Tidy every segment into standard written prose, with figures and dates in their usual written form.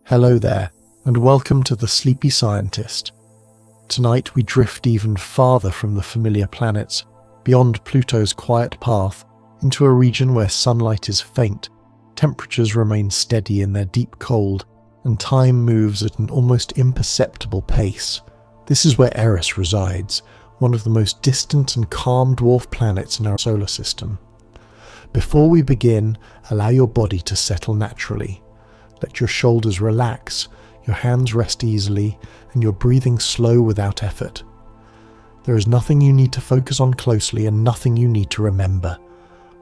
Hello there, and welcome to The Sleepy Scientist. Tonight we drift even farther from the familiar planets, beyond Pluto's quiet path, into a region where sunlight is faint, temperatures remain steady in their deep cold, and time moves at an almost imperceptible pace. This is where Eris resides, one of the most distant and calm dwarf planets in our solar system. Before we begin, allow your body to settle naturally. Let your shoulders relax, your hands rest easily, and your breathing slow without effort. There is nothing you need to focus on closely and nothing you need to remember.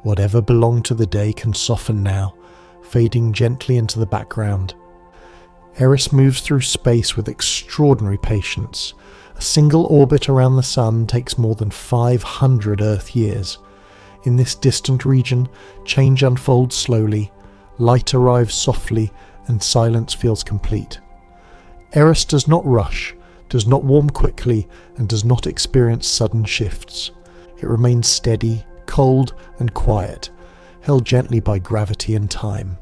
Whatever belonged to the day can soften now, fading gently into the background. Eris moves through space with extraordinary patience. A single orbit around the Sun takes more than 500 Earth years. In this distant region, change unfolds slowly, light arrives softly, and silence feels complete. Eris does not rush, does not warm quickly, and does not experience sudden shifts. It remains steady, cold, and quiet, held gently by gravity and time.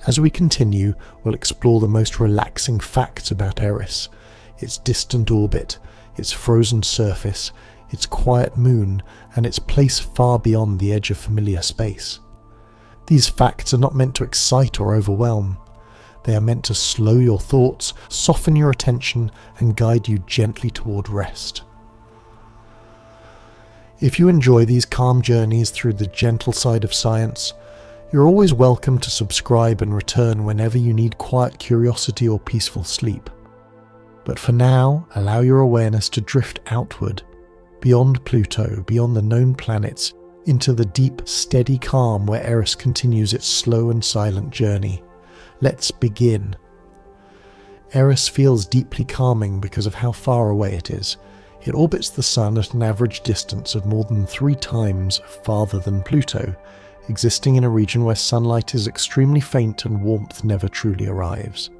As we continue, we'll explore the most relaxing facts about Eris, its distant orbit, its frozen surface, its quiet moon, and its place far beyond the edge of familiar space. These facts are not meant to excite or overwhelm. They are meant to slow your thoughts, soften your attention, and guide you gently toward rest. If you enjoy these calm journeys through the gentle side of science, you're always welcome to subscribe and return whenever you need quiet curiosity or peaceful sleep. But for now, allow your awareness to drift outward, beyond Pluto, beyond the known planets, into the deep, steady calm where Eris continues its slow and silent journey. Let's begin. Eris feels deeply calming because of how far away it is. It orbits the Sun at an average distance of more than 3 times farther than Pluto, existing in a region where sunlight is extremely faint and warmth never truly arrives.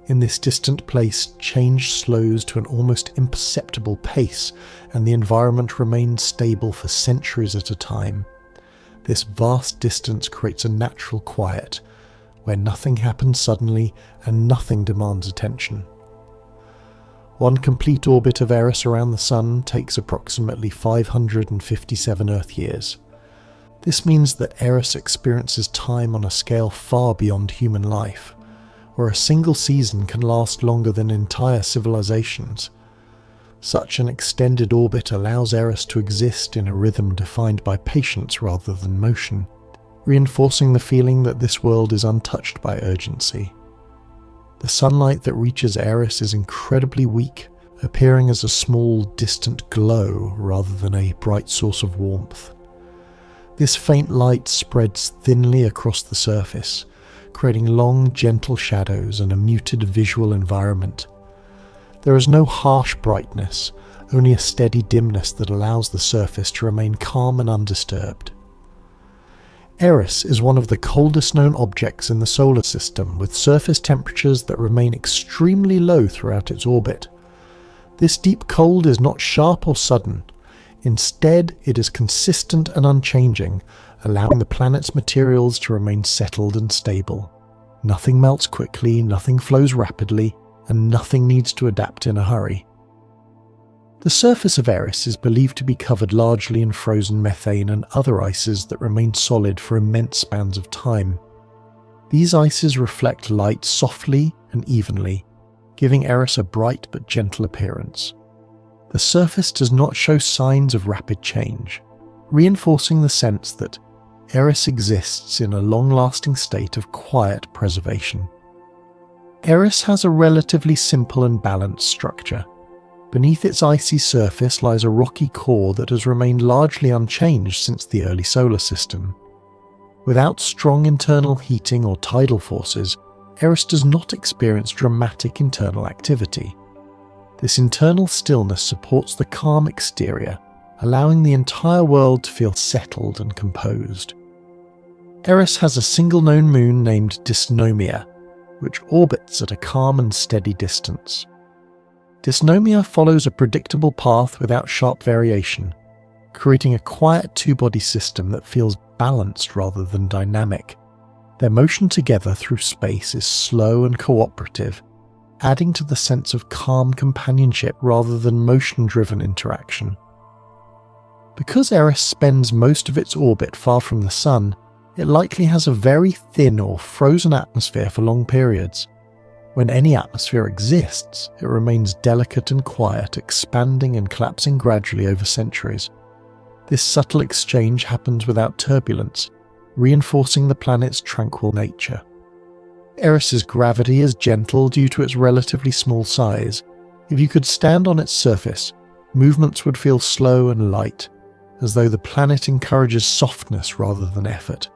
In this distant place, change slows to an almost imperceptible pace, and the environment remains stable for centuries at a time. This vast distance creates a natural quiet, where nothing happens suddenly and nothing demands attention. One complete orbit of Eris around the Sun takes approximately 557 Earth years. This means that Eris experiences time on a scale far beyond human life, where a single season can last longer than entire civilizations. Such an extended orbit allows Eris to exist in a rhythm defined by patience rather than motion, reinforcing the feeling that this world is untouched by urgency. The sunlight that reaches Eris is incredibly weak, appearing as a small, distant glow rather than a bright source of warmth. This faint light spreads thinly across the surface, creating long, gentle shadows and a muted visual environment. There is no harsh brightness, only a steady dimness that allows the surface to remain calm and undisturbed. Eris is one of the coldest known objects in the solar system, with surface temperatures that remain extremely low throughout its orbit. This deep cold is not sharp or sudden. Instead, it is consistent and unchanging, allowing the planet's materials to remain settled and stable. Nothing melts quickly, nothing flows rapidly, and nothing needs to adapt in a hurry. The surface of Eris is believed to be covered largely in frozen methane and other ices that remain solid for immense spans of time. These ices reflect light softly and evenly, giving Eris a bright but gentle appearance. The surface does not show signs of rapid change, reinforcing the sense that Eris exists in a long-lasting state of quiet preservation. Eris has a relatively simple and balanced structure. Beneath its icy surface lies a rocky core that has remained largely unchanged since the early solar system. Without strong internal heating or tidal forces, Eris does not experience dramatic internal activity. This internal stillness supports the calm exterior, allowing the entire world to feel settled and composed. Eris has a single known moon named Dysnomia, which orbits at a calm and steady distance. Dysnomia follows a predictable path without sharp variation, creating a quiet two-body system that feels balanced rather than dynamic. Their motion together through space is slow and cooperative, adding to the sense of calm companionship rather than motion-driven interaction. Because Eris spends most of its orbit far from the Sun, it likely has a very thin or frozen atmosphere for long periods. When any atmosphere exists, it remains delicate and quiet, expanding and collapsing gradually over centuries. This subtle exchange happens without turbulence, reinforcing the planet's tranquil nature. Eris's gravity is gentle due to its relatively small size. If you could stand on its surface, movements would feel slow and light, as though the planet encourages softness rather than effort.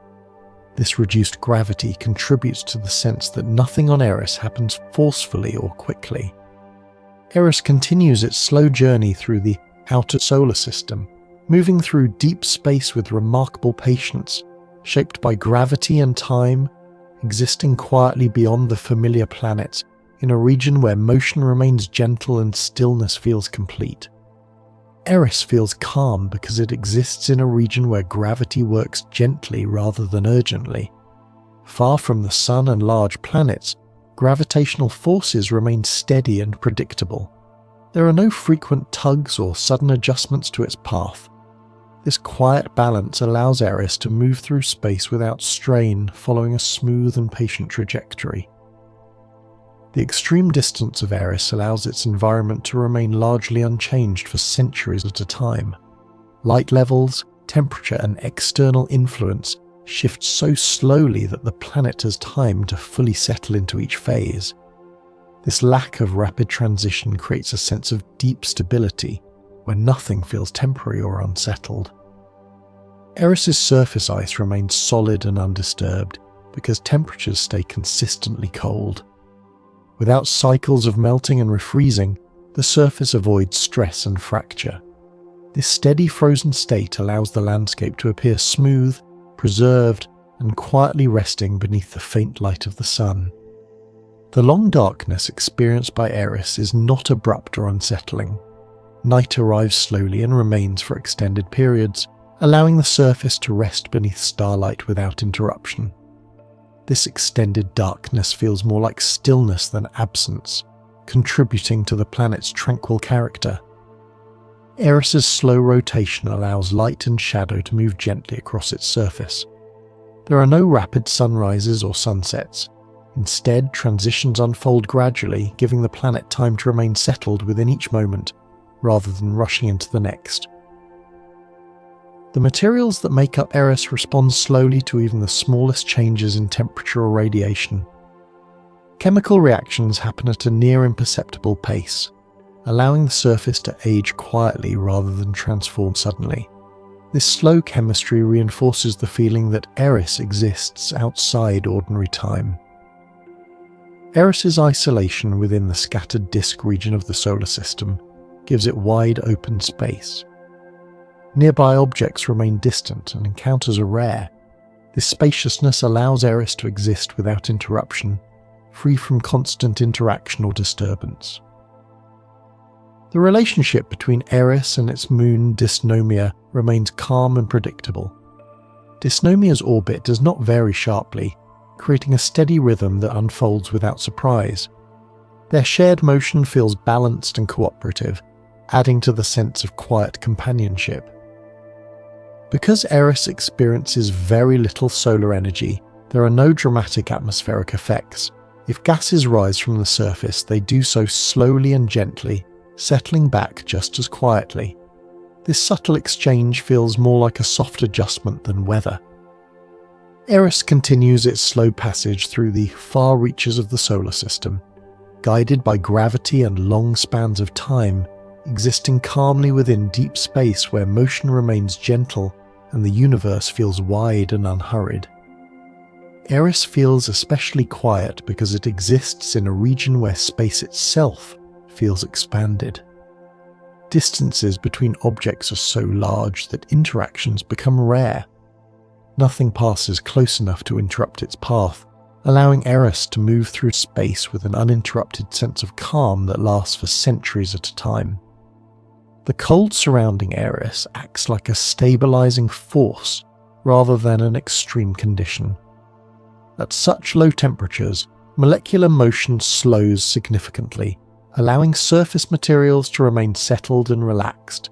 This reduced gravity contributes to the sense that nothing on Eris happens forcefully or quickly. Eris continues its slow journey through the outer solar system, moving through deep space with remarkable patience, shaped by gravity and time, existing quietly beyond the familiar planets in a region where motion remains gentle and stillness feels complete. Eris feels calm because it exists in a region where gravity works gently rather than urgently. Far from the Sun and large planets, gravitational forces remain steady and predictable. There are no frequent tugs or sudden adjustments to its path. This quiet balance allows Eris to move through space without strain, following a smooth and patient trajectory. The extreme distance of Eris allows its environment to remain largely unchanged for centuries at a time. Light levels, temperature, and external influence shift so slowly that the planet has time to fully settle into each phase. This lack of rapid transition creates a sense of deep stability, where nothing feels temporary or unsettled. Eris's surface ice remains solid and undisturbed because temperatures stay consistently cold. Without cycles of melting and refreezing, the surface avoids stress and fracture. This steady frozen state allows the landscape to appear smooth, preserved, and quietly resting beneath the faint light of the sun. The long darkness experienced by Eris is not abrupt or unsettling. Night arrives slowly and remains for extended periods, allowing the surface to rest beneath starlight without interruption. This extended darkness feels more like stillness than absence, contributing to the planet's tranquil character. Eris's slow rotation allows light and shadow to move gently across its surface. There are no rapid sunrises or sunsets. Instead, transitions unfold gradually, giving the planet time to remain settled within each moment, rather than rushing into the next. The materials that make up Eris respond slowly to even the smallest changes in temperature or radiation. Chemical reactions happen at a near imperceptible pace, allowing the surface to age quietly rather than transform suddenly. This slow chemistry reinforces the feeling that Eris exists outside ordinary time. Eris's isolation within the scattered disk region of the solar system gives it wide open space. Nearby objects remain distant and encounters are rare. This spaciousness allows Eris to exist without interruption, free from constant interaction or disturbance. The relationship between Eris and its moon Dysnomia remains calm and predictable. Dysnomia's orbit does not vary sharply, creating a steady rhythm that unfolds without surprise. Their shared motion feels balanced and cooperative, adding to the sense of quiet companionship. Because Eris experiences very little solar energy, there are no dramatic atmospheric effects. If gases rise from the surface, they do so slowly and gently, settling back just as quietly. This subtle exchange feels more like a soft adjustment than weather. Eris continues its slow passage through the far reaches of the solar system, guided by gravity and long spans of time, existing calmly within deep space where motion remains gentle and the universe feels wide and unhurried. Eris feels especially quiet because it exists in a region where space itself feels expanded. Distances between objects are so large that interactions become rare. Nothing passes close enough to interrupt its path, allowing Eris to move through space with an uninterrupted sense of calm that lasts for centuries at a time. The cold surrounding Eris acts like a stabilizing force rather than an extreme condition. At such low temperatures, molecular motion slows significantly, allowing surface materials to remain settled and relaxed.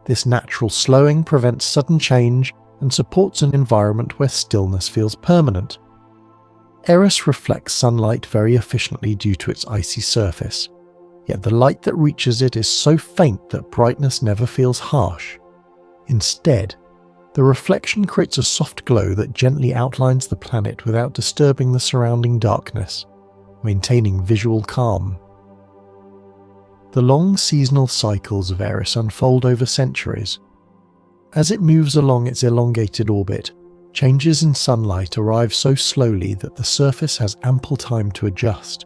This natural slowing prevents sudden change and supports an environment where stillness feels permanent. Eris reflects sunlight very efficiently due to its icy surface, yet the light that reaches it is so faint that brightness never feels harsh. Instead, the reflection creates a soft glow that gently outlines the planet without disturbing the surrounding darkness, maintaining visual calm. The long seasonal cycles of Eris unfold over centuries. As it moves along its elongated orbit, changes in sunlight arrive so slowly that the surface has ample time to adjust.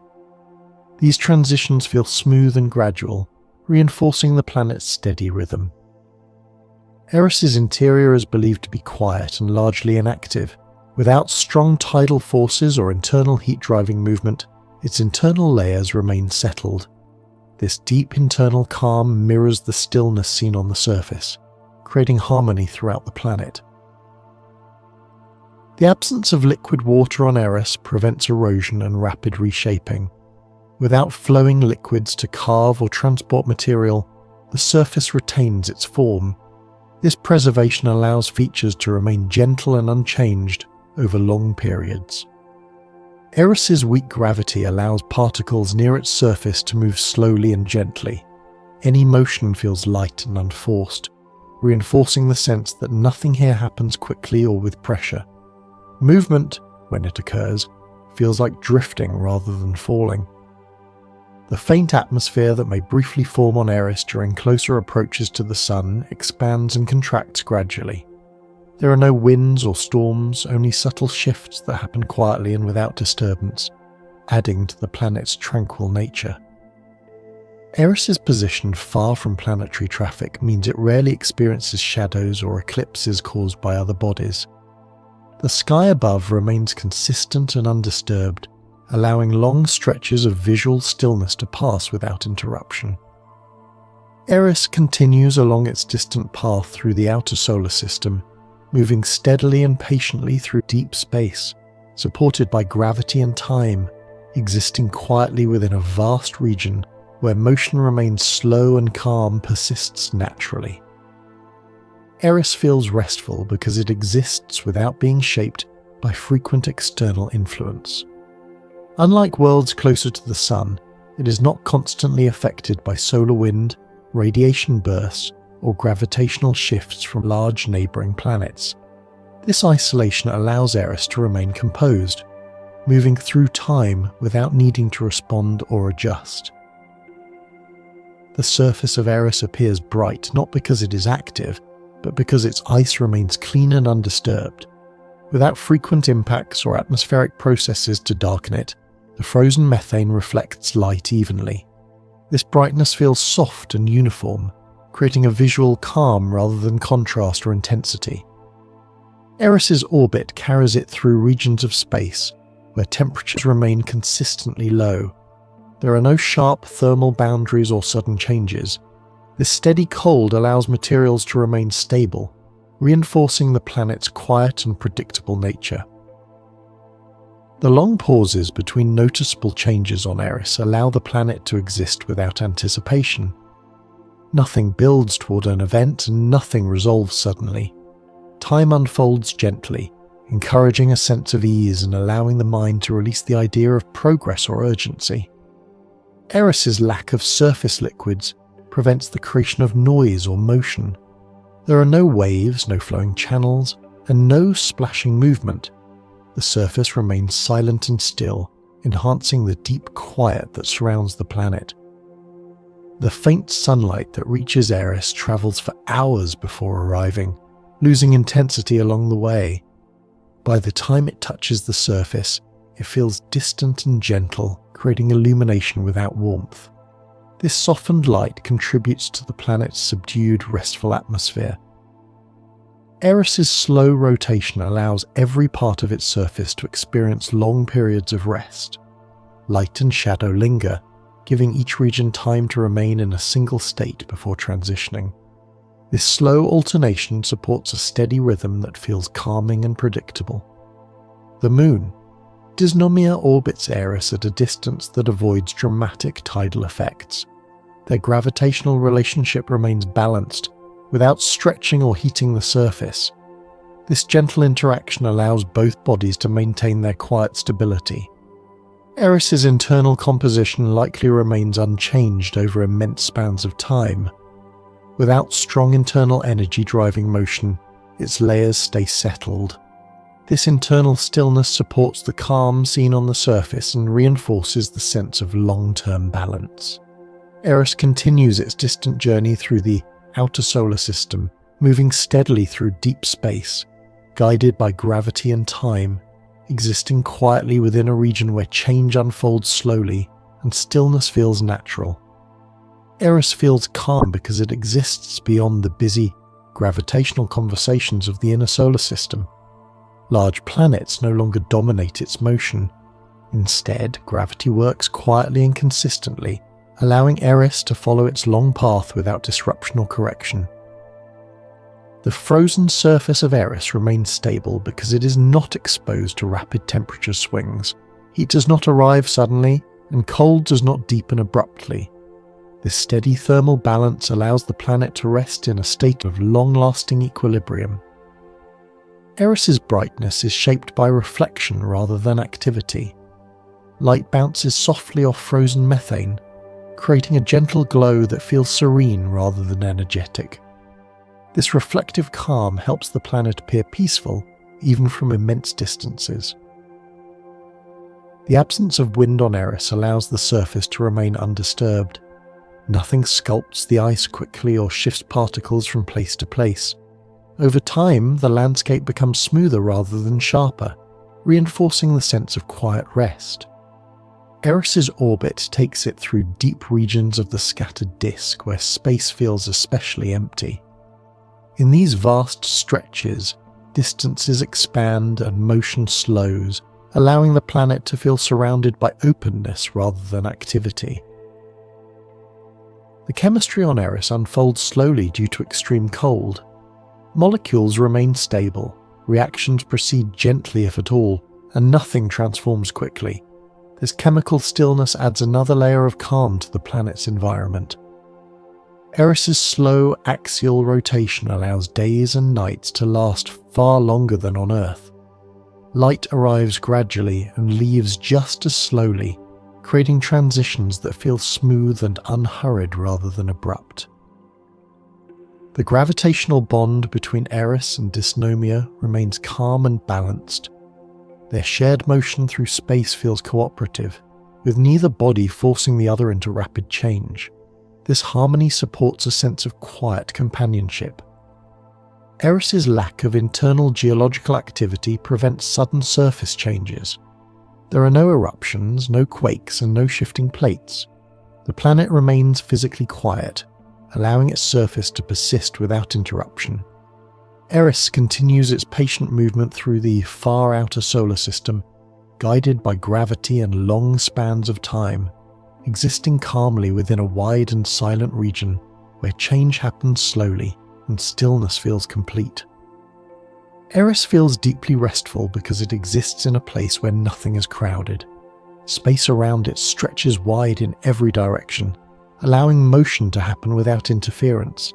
These transitions feel smooth and gradual, reinforcing the planet's steady rhythm. Eris's interior is believed to be quiet and largely inactive. Without strong tidal forces or internal heat-driving movement, its internal layers remain settled. This deep internal calm mirrors the stillness seen on the surface, creating harmony throughout the planet. The absence of liquid water on Eris prevents erosion and rapid reshaping. Without flowing liquids to carve or transport material, the surface retains its form. This preservation allows features to remain gentle and unchanged over long periods. Eris's weak gravity allows particles near its surface to move slowly and gently. Any motion feels light and unforced, reinforcing the sense that nothing here happens quickly or with pressure. Movement, when it occurs, feels like drifting rather than falling. The faint atmosphere that may briefly form on Eris during closer approaches to the Sun expands and contracts gradually. There are no winds or storms, only subtle shifts that happen quietly and without disturbance, adding to the planet's tranquil nature. Eris's position far from planetary traffic means it rarely experiences shadows or eclipses caused by other bodies. The sky above remains consistent and undisturbed, allowing long stretches of visual stillness to pass without interruption. Eris continues along its distant path through the outer solar system, moving steadily and patiently through deep space, supported by gravity and time, existing quietly within a vast region where motion remains slow and calm persists naturally. Eris feels restful because it exists without being shaped by frequent external influence. Unlike worlds closer to the Sun, it is not constantly affected by solar wind, radiation bursts, or gravitational shifts from large neighbouring planets. This isolation allows Eris to remain composed, moving through time without needing to respond or adjust. The surface of Eris appears bright not because it is active, but because its ice remains clean and undisturbed. Without frequent impacts or atmospheric processes to darken it, the frozen methane reflects light evenly. This brightness feels soft and uniform, creating a visual calm rather than contrast or intensity. Eris's orbit carries it through regions of space where temperatures remain consistently low. There are no sharp thermal boundaries or sudden changes. This steady cold allows materials to remain stable, reinforcing the planet's quiet and predictable nature. The long pauses between noticeable changes on Eris allow the planet to exist without anticipation. Nothing builds toward an event and nothing resolves suddenly. Time unfolds gently, encouraging a sense of ease and allowing the mind to release the idea of progress or urgency. Eris's lack of surface liquids prevents the creation of noise or motion. There are no waves, no flowing channels, and no splashing movement. The surface remains silent and still, enhancing the deep quiet that surrounds the planet. The faint sunlight that reaches Eris travels for hours before arriving, losing intensity along the way. By the time it touches the surface, it feels distant and gentle, creating illumination without warmth. This softened light contributes to the planet's subdued, restful atmosphere. Eris's slow rotation allows every part of its surface to experience long periods of rest. Light and shadow linger, giving each region time to remain in a single state before transitioning. This slow alternation supports a steady rhythm that feels calming and predictable. The moon, Dysnomia orbits Eris at a distance that avoids dramatic tidal effects. Their gravitational relationship remains balanced, without stretching or heating the surface. This gentle interaction allows both bodies to maintain their quiet stability. Eris's internal composition likely remains unchanged over immense spans of time. Without strong internal energy driving motion, its layers stay settled. This internal stillness supports the calm seen on the surface and reinforces the sense of long-term balance. Eris continues its distant journey through the outer solar system, moving steadily through deep space, guided by gravity and time, existing quietly within a region where change unfolds slowly and stillness feels natural. Eris feels calm because it exists beyond the busy, gravitational conversations of the inner solar system. Large planets no longer dominate its motion. Instead, gravity works quietly and consistently, allowing Eris to follow its long path without disruption or correction. The frozen surface of Eris remains stable because it is not exposed to rapid temperature swings. Heat does not arrive suddenly, and cold does not deepen abruptly. This steady thermal balance allows the planet to rest in a state of long-lasting equilibrium. Eris's brightness is shaped by reflection rather than activity. Light bounces softly off frozen methane, creating a gentle glow that feels serene rather than energetic. This reflective calm helps the planet appear peaceful, even from immense distances. The absence of wind on Eris allows the surface to remain undisturbed. Nothing sculpts the ice quickly or shifts particles from place to place. Over time, the landscape becomes smoother rather than sharper, reinforcing the sense of quiet rest. Eris's orbit takes it through deep regions of the scattered disk where space feels especially empty. In these vast stretches, distances expand and motion slows, allowing the planet to feel surrounded by openness rather than activity. The chemistry on Eris unfolds slowly due to extreme cold. Molecules remain stable, reactions proceed gently if at all, and nothing transforms quickly. This chemical stillness adds another layer of calm to the planet's environment. Eris's slow axial rotation allows days and nights to last far longer than on Earth. Light arrives gradually and leaves just as slowly, creating transitions that feel smooth and unhurried rather than abrupt. The gravitational bond between Eris and Dysnomia remains calm and balanced. Their shared motion through space feels cooperative, with neither body forcing the other into rapid change. This harmony supports a sense of quiet companionship. Eris's lack of internal geological activity prevents sudden surface changes. There are no eruptions, no quakes, and no shifting plates. The planet remains physically quiet, allowing its surface to persist without interruption. Eris continues its patient movement through the far outer solar system, guided by gravity and long spans of time, existing calmly within a wide and silent region where change happens slowly and stillness feels complete. Eris feels deeply restful because it exists in a place where nothing is crowded. Space around it stretches wide in every direction, allowing motion to happen without interference.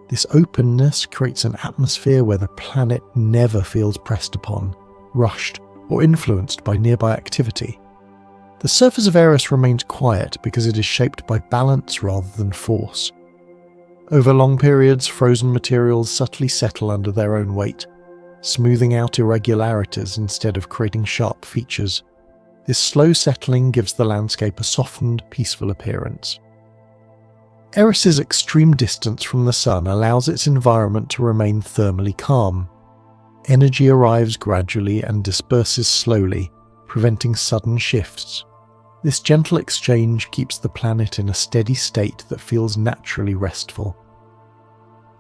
This openness creates an atmosphere where the planet never feels pressed upon, rushed, or influenced by nearby activity. The surface of Eris remains quiet because it is shaped by balance rather than force. Over long periods, frozen materials subtly settle under their own weight, smoothing out irregularities instead of creating sharp features. This slow settling gives the landscape a softened, peaceful appearance. Eris's extreme distance from the Sun allows its environment to remain thermally calm. Energy arrives gradually and disperses slowly, preventing sudden shifts. This gentle exchange keeps the planet in a steady state that feels naturally restful.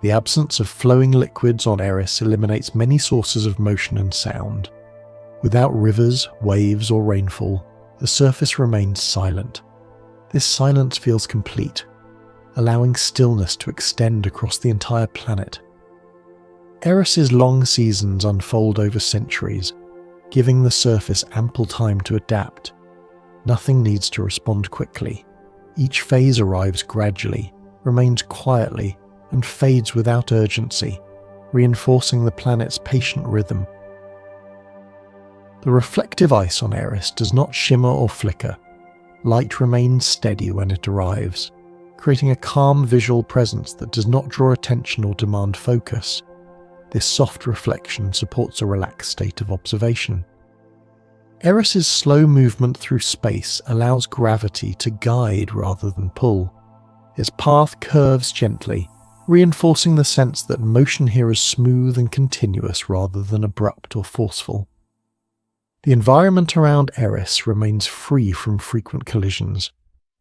The absence of flowing liquids on Eris eliminates many sources of motion and sound. Without rivers, waves, or rainfall, the surface remains silent. This silence feels complete, allowing stillness to extend across the entire planet. Eris's long seasons unfold over centuries. giving the surface ample time to adapt. Nothing needs to respond quickly. Each phase arrives gradually, remains quietly, and fades without urgency, reinforcing the planet's patient rhythm. The reflective ice on Eris does not shimmer or flicker. Light remains steady when it arrives, creating a calm visual presence that does not draw attention or demand focus. This soft reflection supports a relaxed state of observation. Eris's slow movement through space allows gravity to guide rather than pull. Its path curves gently, reinforcing the sense that motion here is smooth and continuous rather than abrupt or forceful. The environment around Eris remains free from frequent collisions.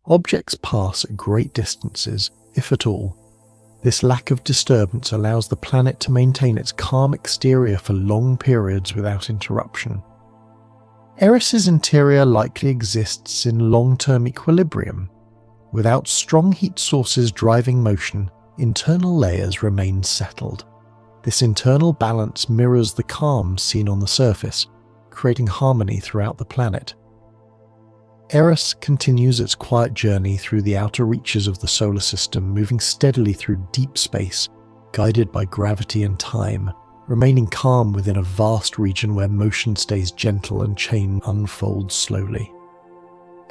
Objects pass at great distances, if at all. This lack of disturbance allows the planet to maintain its calm exterior for long periods without interruption. Eris's interior likely exists in long-term equilibrium. Without strong heat sources driving motion, internal layers remain settled. This internal balance mirrors the calm seen on the surface, creating harmony throughout the planet. Eris continues its quiet journey through the outer reaches of the solar system, moving steadily through deep space, guided by gravity and time, remaining calm within a vast region where motion stays gentle and change unfolds slowly.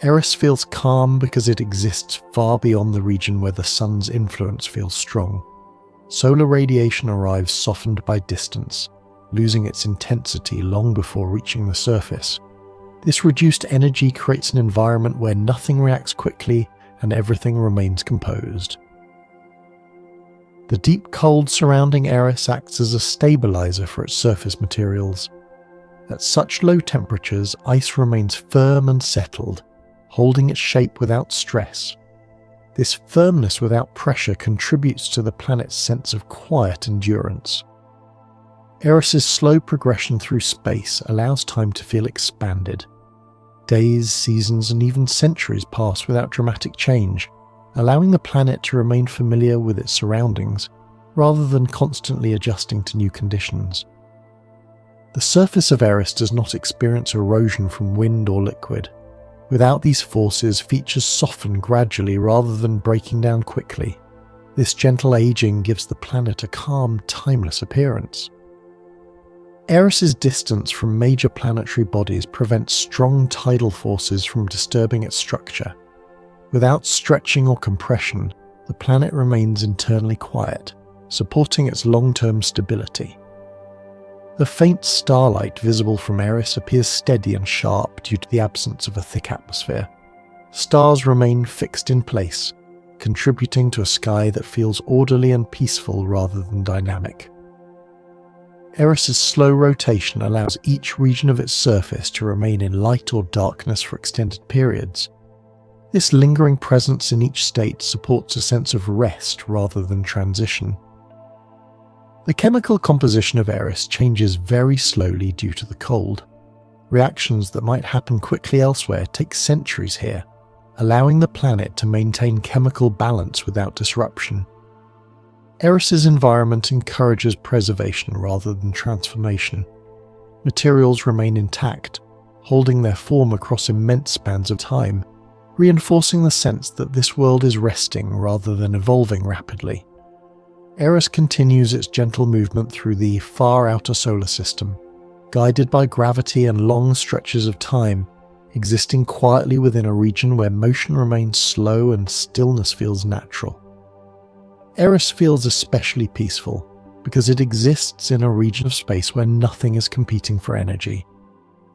Eris feels calm because it exists far beyond the region where the sun's influence feels strong. Solar radiation arrives softened by distance, losing its intensity long before reaching the surface. This reduced energy creates an environment where nothing reacts quickly and everything remains composed. The deep cold surrounding Eris acts as a stabilizer for its surface materials. At such low temperatures, ice remains firm and settled, holding its shape without stress. This firmness without pressure contributes to the planet's sense of quiet endurance. Eris's slow progression through space allows time to feel expanded. Days, seasons, and even centuries pass without dramatic change, allowing the planet to remain familiar with its surroundings, rather than constantly adjusting to new conditions. The surface of Eris does not experience erosion from wind or liquid. Without these forces, features soften gradually rather than breaking down quickly. This gentle aging gives the planet a calm, timeless appearance. Eris's distance from major planetary bodies prevents strong tidal forces from disturbing its structure. Without stretching or compression, the planet remains internally quiet, supporting its long-term stability. The faint starlight visible from Eris appears steady and sharp due to the absence of a thick atmosphere. Stars remain fixed in place, contributing to a sky that feels orderly and peaceful rather than dynamic. Eris's slow rotation allows each region of its surface to remain in light or darkness for extended periods. This lingering presence in each state supports a sense of rest rather than transition. The chemical composition of Eris changes very slowly due to the cold. Reactions that might happen quickly elsewhere take centuries here, allowing the planet to maintain chemical balance without disruption. Eris's environment encourages preservation rather than transformation. Materials remain intact, holding their form across immense spans of time, reinforcing the sense that this world is resting rather than evolving rapidly. Eris continues its gentle movement through the far outer solar system, guided by gravity and long stretches of time, existing quietly within a region where motion remains slow and stillness feels natural. Eris feels especially peaceful because it exists in a region of space where nothing is competing for energy.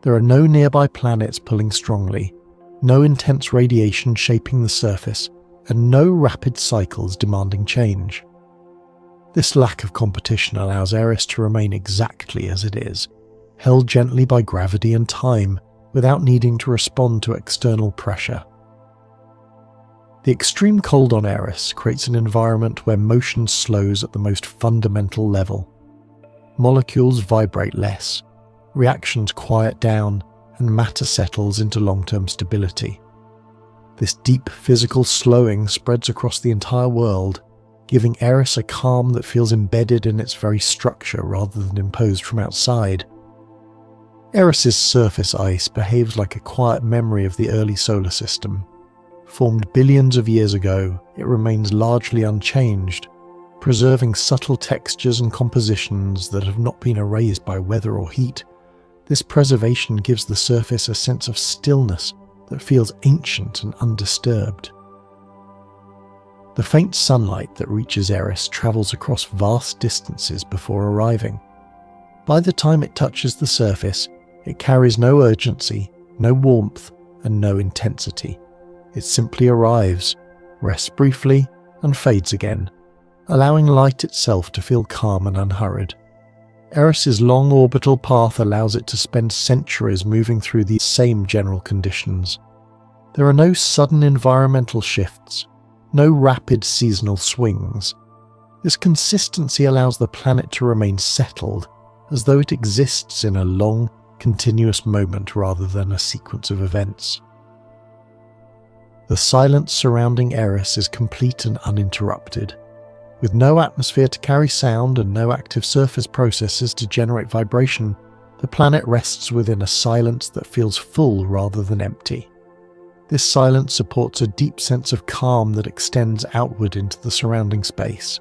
There are no nearby planets pulling strongly, no intense radiation shaping the surface, and no rapid cycles demanding change. This lack of competition allows Eris to remain exactly as it is, held gently by gravity and time without needing to respond to external pressure. The extreme cold on Eris creates an environment where motion slows at the most fundamental level. Molecules vibrate less, reactions quiet down, and matter settles into long-term stability. This deep physical slowing spreads across the entire world, giving Eris a calm that feels embedded in its very structure rather than imposed from outside. Eris's surface ice behaves like a quiet memory of the early solar system. Formed billions of years ago, it remains largely unchanged, preserving subtle textures and compositions that have not been erased by weather or heat. This preservation gives the surface a sense of stillness that feels ancient and undisturbed. The faint sunlight that reaches Eris travels across vast distances before arriving. By the time it touches the surface, it carries no urgency, no warmth, and no intensity. It simply arrives, rests briefly, and fades again, allowing light itself to feel calm and unhurried. Eris's long orbital path allows it to spend centuries moving through these same general conditions. There are no sudden environmental shifts, no rapid seasonal swings. This consistency allows the planet to remain settled, as though it exists in a long, continuous moment rather than a sequence of events. The silence surrounding Eris is complete and uninterrupted. With no atmosphere to carry sound and no active surface processes to generate vibration, the planet rests within a silence that feels full rather than empty. This silence supports a deep sense of calm that extends outward into the surrounding space.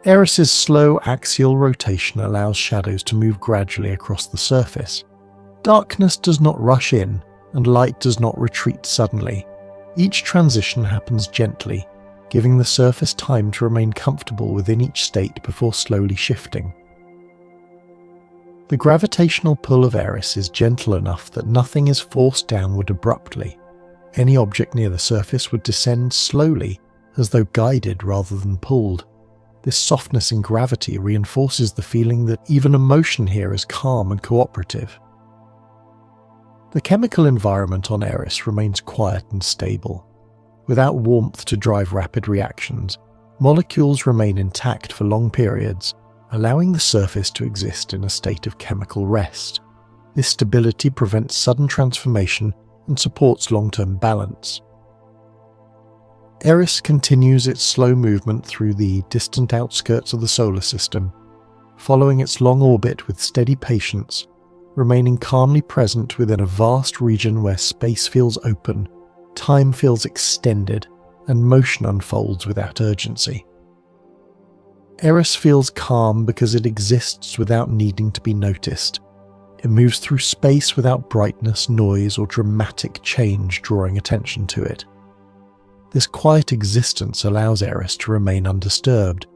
Eris's slow axial rotation allows shadows to move gradually across the surface. Darkness does not rush in, and light does not retreat suddenly. Each transition happens gently, giving the surface time to remain comfortable within each state before slowly shifting. The gravitational pull of Eris is gentle enough that nothing is forced downward abruptly. Any object near the surface would descend slowly, as though guided rather than pulled. This softness in gravity reinforces the feeling that even emotion here is calm and cooperative. The chemical environment on Eris remains quiet and stable. Without warmth to drive rapid reactions, molecules remain intact for long periods, allowing the surface to exist in a state of chemical rest. This stability prevents sudden transformation and supports long-term balance. Eris continues its slow movement through the distant outskirts of the solar system, following its long orbit with steady patience, remaining calmly present within a vast region where space feels open, time feels extended, and motion unfolds without urgency. Eris feels calm because it exists without needing to be noticed. It moves through space without brightness, noise, or dramatic change drawing attention to it. This quiet existence allows Eris to remain undisturbed,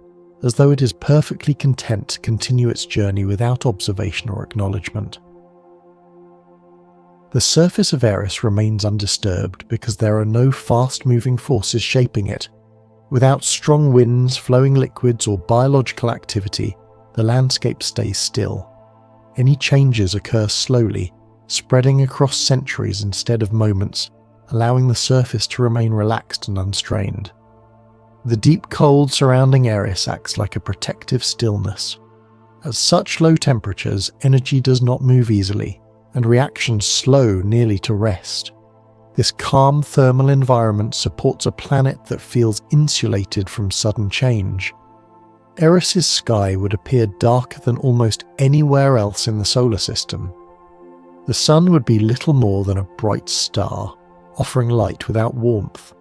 as though it is perfectly content to continue its journey without observation or acknowledgement. The surface of Eris remains undisturbed because there are no fast-moving forces shaping it. Without strong winds, flowing liquids, or biological activity, the landscape stays still. Any changes occur slowly, spreading across centuries instead of moments, allowing the surface to remain relaxed and unstrained. The deep cold surrounding Eris acts like a protective stillness. At such low temperatures, energy does not move easily, and reactions slow nearly to rest. This calm thermal environment supports a planet that feels insulated from sudden change. Eris's sky would appear darker than almost anywhere else in the solar system. The sun would be little more than a bright star, offering light without warmth.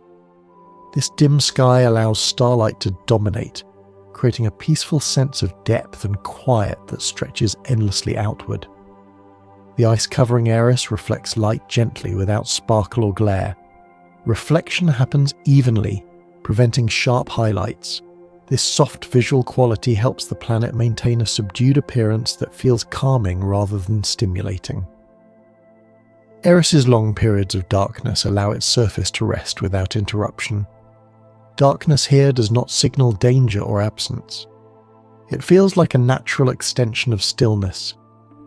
This dim sky allows starlight to dominate, creating a peaceful sense of depth and quiet that stretches endlessly outward. The ice covering Eris reflects light gently without sparkle or glare. Reflection happens evenly, preventing sharp highlights. This soft visual quality helps the planet maintain a subdued appearance that feels calming rather than stimulating. Eris's long periods of darkness allow its surface to rest without interruption. Darkness here does not signal danger or absence. It feels like a natural extension of stillness,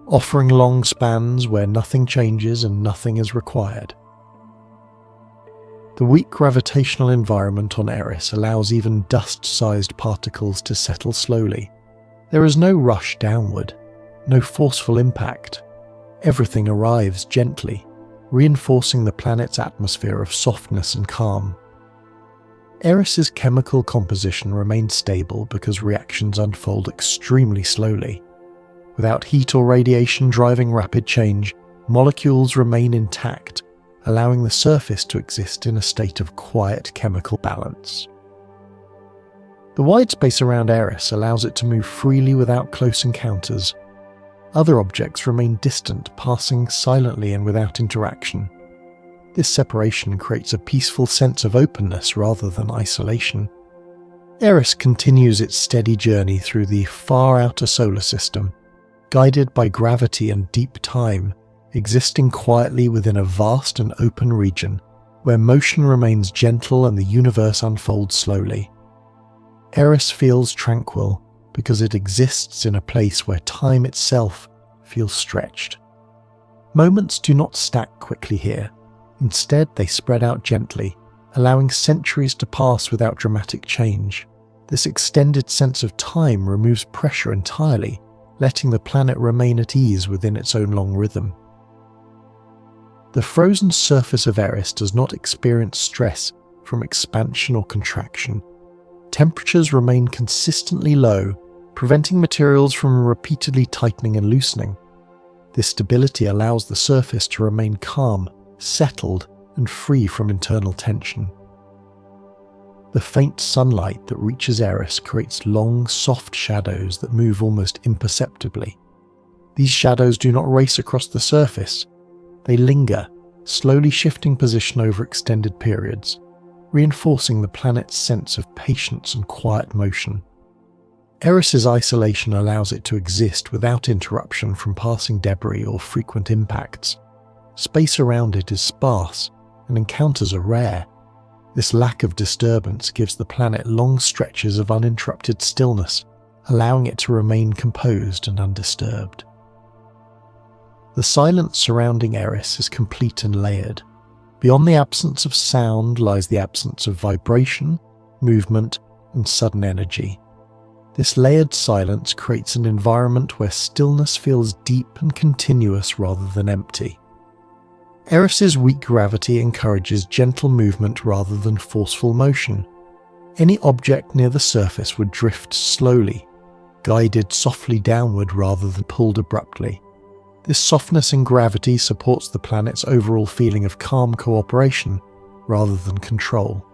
offering long spans where nothing changes and nothing is required. The weak gravitational environment on Eris allows even dust-sized particles to settle slowly. There is no rush downward, no forceful impact. Everything arrives gently, reinforcing the planet's atmosphere of softness and calm. Eris's chemical composition remains stable because reactions unfold extremely slowly. Without heat or radiation driving rapid change, molecules remain intact, allowing the surface to exist in a state of quiet chemical balance. The wide space around Eris allows it to move freely without close encounters. Other objects remain distant, passing silently and without interaction. This separation creates a peaceful sense of openness rather than isolation. Eris continues its steady journey through the far outer solar system, guided by gravity and deep time, existing quietly within a vast and open region where motion remains gentle and the universe unfolds slowly. Eris feels tranquil because it exists in a place where time itself feels stretched. Moments do not stack quickly here. Instead, they spread out gently, allowing centuries to pass without dramatic change. This extended sense of time removes pressure entirely, letting the planet remain at ease within its own long rhythm. The frozen surface of Eris does not experience stress from expansion or contraction. Temperatures remain consistently low, preventing materials from repeatedly tightening and loosening. This stability allows the surface to remain calm, settled, and free from internal tension. The faint sunlight that reaches Eris creates long, soft shadows that move almost imperceptibly. These shadows do not race across the surface. They linger, slowly shifting position over extended periods, reinforcing the planet's sense of patience and quiet motion. Eris's isolation allows it to exist without interruption from passing debris or frequent impacts. Space around it is sparse, and encounters are rare. This lack of disturbance gives the planet long stretches of uninterrupted stillness, allowing it to remain composed and undisturbed. The silence surrounding Eris is complete and layered. Beyond the absence of sound lies the absence of vibration, movement, and sudden energy. This layered silence creates an environment where stillness feels deep and continuous rather than empty. Eris's weak gravity encourages gentle movement rather than forceful motion. Any object near the surface would drift slowly, guided softly downward rather than pulled abruptly. This softness in gravity supports the planet's overall feeling of calm cooperation rather than control.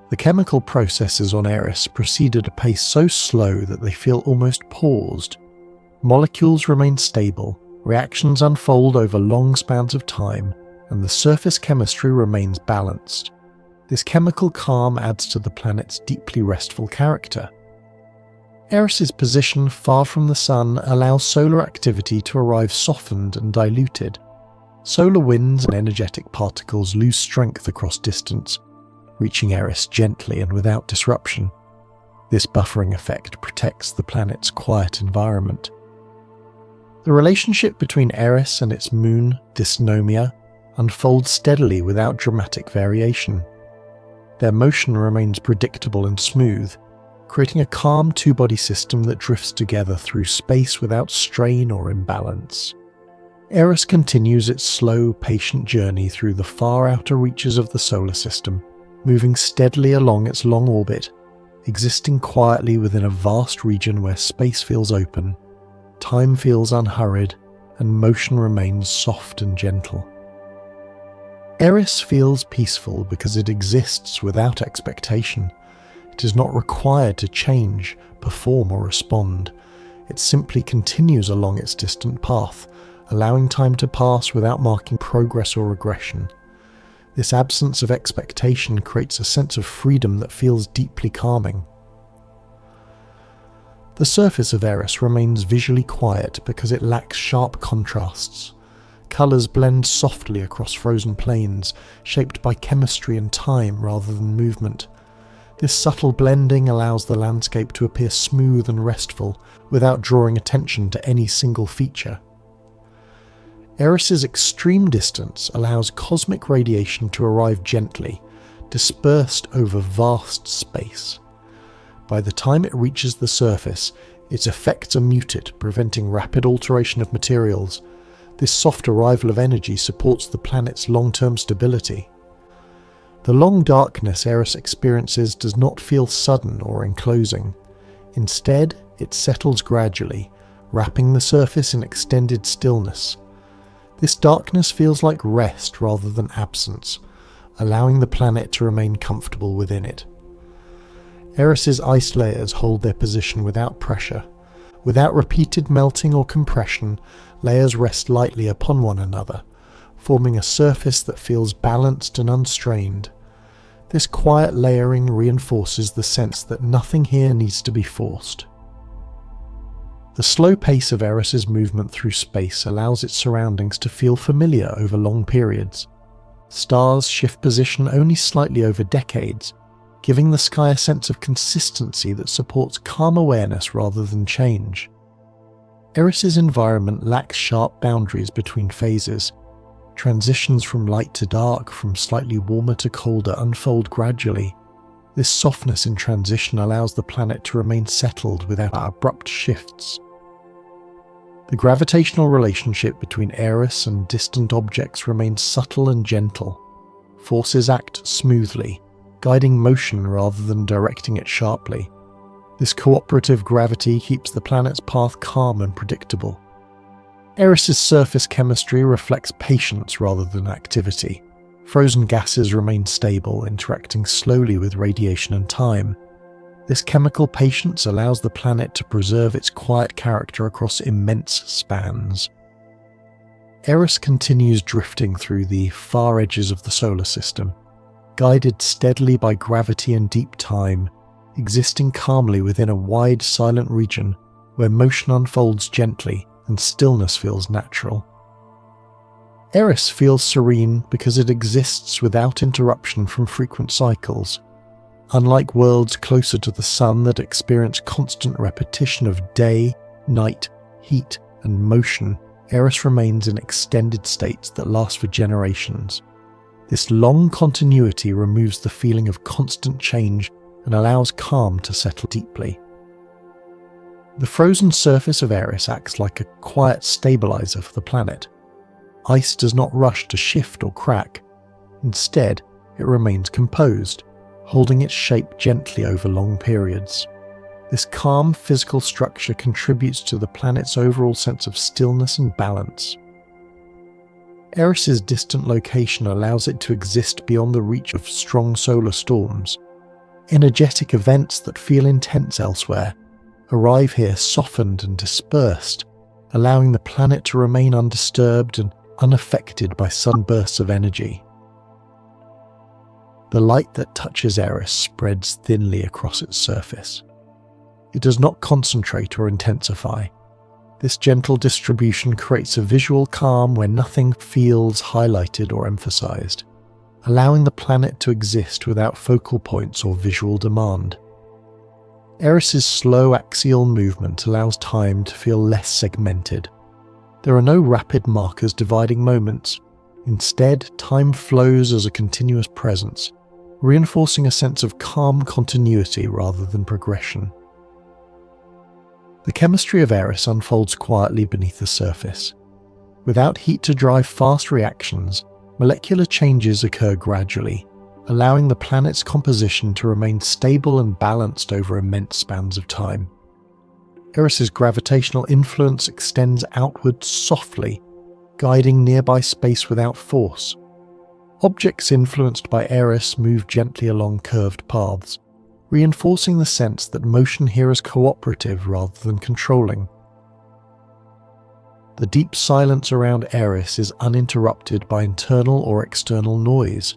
The chemical processes on Eris proceed at a pace so slow that they feel almost paused. Molecules remain stable, reactions unfold over long spans of time, and the surface chemistry remains balanced. This chemical calm adds to the planet's deeply restful character. Eris's position far from the Sun allows solar activity to arrive softened and diluted. Solar winds and energetic particles lose strength across distance, reaching Eris gently and without disruption. This buffering effect protects the planet's quiet environment. The relationship between Eris and its moon, Dysnomia, unfolds steadily without dramatic variation. Their motion remains predictable and smooth, creating a calm two-body system that drifts together through space without strain or imbalance. Eris continues its slow, patient journey through the far outer reaches of the solar system, moving steadily along its long orbit, existing quietly within a vast region where space feels open, time feels unhurried, and motion remains soft and gentle. Eris feels peaceful because it exists without expectation. It is not required to change, perform, or respond. It simply continues along its distant path, allowing time to pass without marking progress or regression. This absence of expectation creates a sense of freedom that feels deeply calming. The surface of Eris remains visually quiet because it lacks sharp contrasts. Colours blend softly across frozen plains, shaped by chemistry and time rather than movement. This subtle blending allows the landscape to appear smooth and restful, without drawing attention to any single feature. Eris's extreme distance allows cosmic radiation to arrive gently, dispersed over vast space. By the time it reaches the surface, its effects are muted, preventing rapid alteration of materials. This soft arrival of energy supports the planet's long-term stability. The long darkness Eris experiences does not feel sudden or enclosing. Instead, it settles gradually, wrapping the surface in extended stillness. This darkness feels like rest rather than absence, allowing the planet to remain comfortable within it. Eris's ice layers hold their position without pressure. Without repeated melting or compression, layers rest lightly upon one another, forming a surface that feels balanced and unstrained. This quiet layering reinforces the sense that nothing here needs to be forced. The slow pace of Eris's movement through space allows its surroundings to feel familiar over long periods. Stars shift position only slightly over decades, giving the sky a sense of consistency that supports calm awareness rather than change. Eris's environment lacks sharp boundaries between phases. Transitions from light to dark, from slightly warmer to colder, unfold gradually. This softness in transition allows the planet to remain settled without abrupt shifts. The gravitational relationship between Eris and distant objects remains subtle and gentle. Forces act smoothly, guiding motion rather than directing it sharply. This cooperative gravity keeps the planet's path calm and predictable. Eris's surface chemistry reflects patience rather than activity. Frozen gases remain stable, interacting slowly with radiation and time. This chemical patience allows the planet to preserve its quiet character across immense spans. Eris continues drifting through the far edges of the solar system, guided steadily by gravity and deep time, existing calmly within a wide, silent region where motion unfolds gently and stillness feels natural. Eris feels serene because it exists without interruption from frequent cycles. Unlike worlds closer to the sun that experience constant repetition of day, night, heat, and motion, Eris remains in extended states that last for generations. This long continuity removes the feeling of constant change and allows calm to settle deeply. The frozen surface of Eris acts like a quiet stabilizer for the planet. Ice does not rush to shift or crack. Instead, it remains composed, holding its shape gently over long periods. This calm physical structure contributes to the planet's overall sense of stillness and balance. Eris's distant location allows it to exist beyond the reach of strong solar storms. Energetic events that feel intense elsewhere arrive here softened and dispersed, allowing the planet to remain undisturbed and unaffected by sudden bursts of energy. The light that touches Eris spreads thinly across its surface. It does not concentrate or intensify. This gentle distribution creates a visual calm where nothing feels highlighted or emphasized, allowing the planet to exist without focal points or visual demand. Eris's slow axial movement allows time to feel less segmented. There are no rapid markers dividing moments. Instead, time flows as a continuous presence, reinforcing a sense of calm continuity rather than progression. The chemistry of Eris unfolds quietly beneath the surface. Without heat to drive fast reactions, molecular changes occur gradually, allowing the planet's composition to remain stable and balanced over immense spans of time. Eris's gravitational influence extends outward softly, guiding nearby space without force. Objects influenced by Eris move gently along curved paths, reinforcing the sense that motion here is cooperative rather than controlling. The deep silence around Eris is uninterrupted by internal or external noise.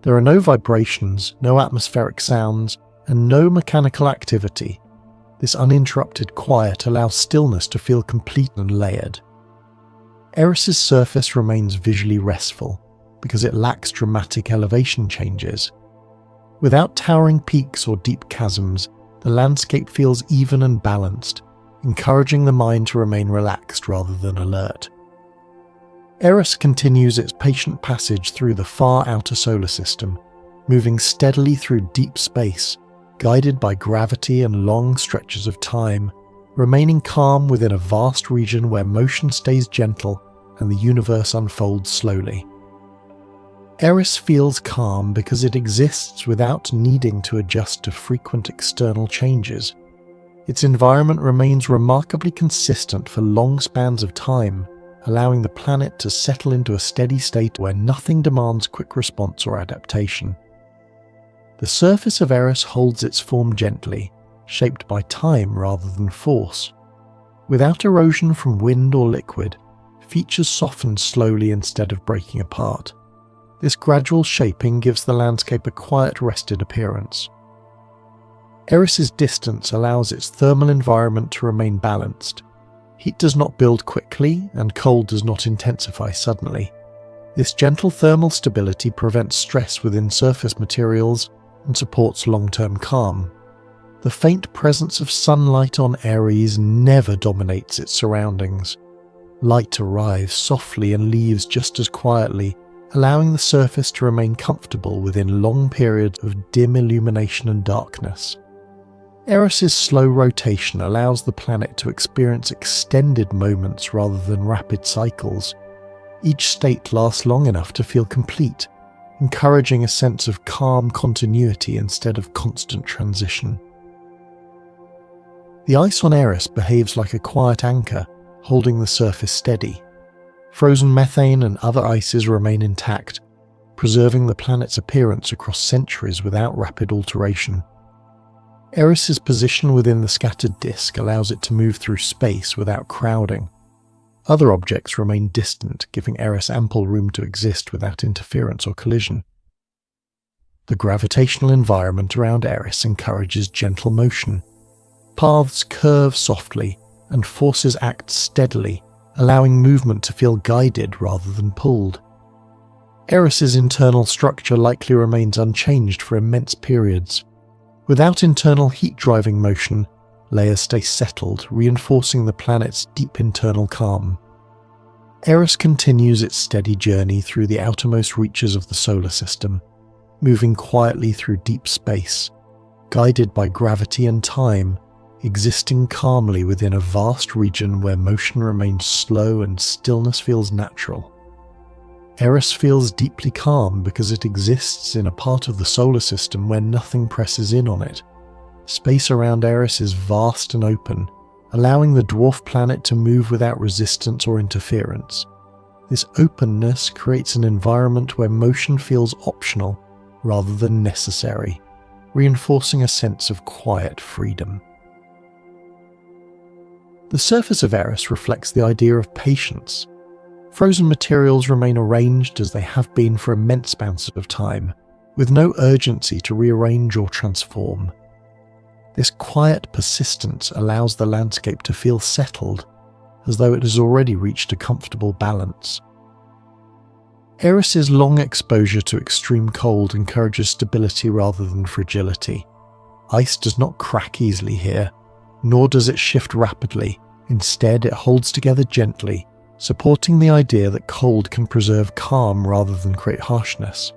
There are no vibrations, no atmospheric sounds, and no mechanical activity. This uninterrupted quiet allows stillness to feel complete and layered. Eris's surface remains visually restful because it lacks dramatic elevation changes. Without towering peaks or deep chasms, the landscape feels even and balanced, encouraging the mind to remain relaxed rather than alert. Eris continues its patient passage through the far outer solar system, moving steadily through deep space, guided by gravity and long stretches of time, remaining calm within a vast region where motion stays gentle and the universe unfolds slowly. Eris feels calm because it exists without needing to adjust to frequent external changes. Its environment remains remarkably consistent for long spans of time, allowing the planet to settle into a steady state where nothing demands quick response or adaptation. The surface of Eris holds its form gently, shaped by time rather than force. Without erosion from wind or liquid, features soften slowly instead of breaking apart. This gradual shaping gives the landscape a quiet, rested appearance. Eris's distance allows its thermal environment to remain balanced. Heat does not build quickly, and cold does not intensify suddenly. This gentle thermal stability prevents stress within surface materials and supports long-term calm. The faint presence of sunlight on Eris never dominates its surroundings. Light arrives softly and leaves just as quietly, allowing the surface to remain comfortable within long periods of dim illumination and darkness. Eris's slow rotation allows the planet to experience extended moments rather than rapid cycles. Each state lasts long enough to feel complete, encouraging a sense of calm continuity instead of constant transition. The ice on Eris behaves like a quiet anchor, holding the surface steady. Frozen methane and other ices remain intact, preserving the planet's appearance across centuries without rapid alteration. Eris's position within the scattered disk allows it to move through space without crowding. Other objects remain distant, giving Eris ample room to exist without interference or collision. The gravitational environment around Eris encourages gentle motion. Paths curve softly, and forces act steadily, allowing movement to feel guided rather than pulled. Eris's internal structure likely remains unchanged for immense periods. Without internal heat-driving motion, layers stay settled, reinforcing the planet's deep internal calm. Eris continues its steady journey through the outermost reaches of the solar system, moving quietly through deep space, guided by gravity and time, existing calmly within a vast region where motion remains slow and stillness feels natural. Eris feels deeply calm because it exists in a part of the solar system where nothing presses in on it. Space around Eris is vast and open, allowing the dwarf planet to move without resistance or interference. This openness creates an environment where motion feels optional rather than necessary, reinforcing a sense of quiet freedom. The surface of Eris reflects the idea of patience. Frozen materials remain arranged as they have been for immense spans of time, with no urgency to rearrange or transform. This quiet persistence allows the landscape to feel settled, as though it has already reached a comfortable balance. Eris's long exposure to extreme cold encourages stability rather than fragility. Ice does not crack easily here, nor does it shift rapidly. Instead, it holds together gently, supporting the idea that cold can preserve calm rather than create harshness.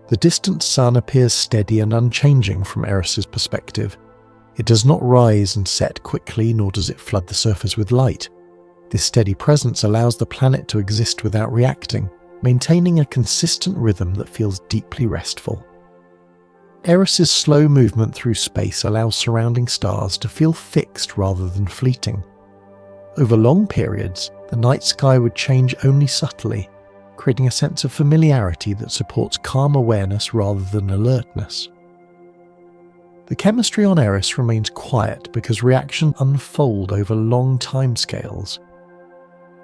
The distant sun appears steady and unchanging from Eris's perspective. It does not rise and set quickly, nor does it flood the surface with light. This steady presence allows the planet to exist without reacting, maintaining a consistent rhythm that feels deeply restful. Eris's slow movement through space allows surrounding stars to feel fixed rather than fleeting. Over long periods, the night sky would change only subtly, creating a sense of familiarity that supports calm awareness rather than alertness. The chemistry on Eris remains quiet because reactions unfold over long timescales.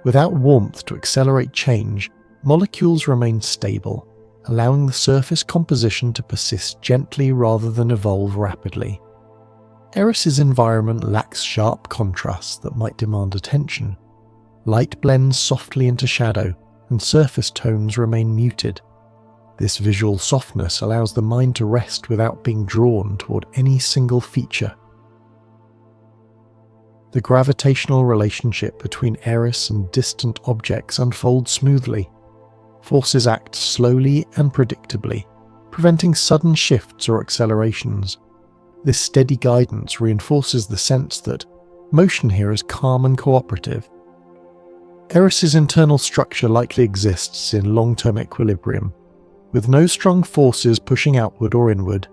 Without warmth to accelerate change, molecules remain stable, allowing the surface composition to persist gently rather than evolve rapidly. Eris's environment lacks sharp contrasts that might demand attention. Light blends softly into shadow, and surface tones remain muted. This visual softness allows the mind to rest without being drawn toward any single feature. The gravitational relationship between Eris and distant objects unfolds smoothly. Forces act slowly and predictably, preventing sudden shifts or accelerations. This steady guidance reinforces the sense that motion here is calm and cooperative. Eris's internal structure likely exists in long-term equilibrium. With no strong forces pushing outward or inward,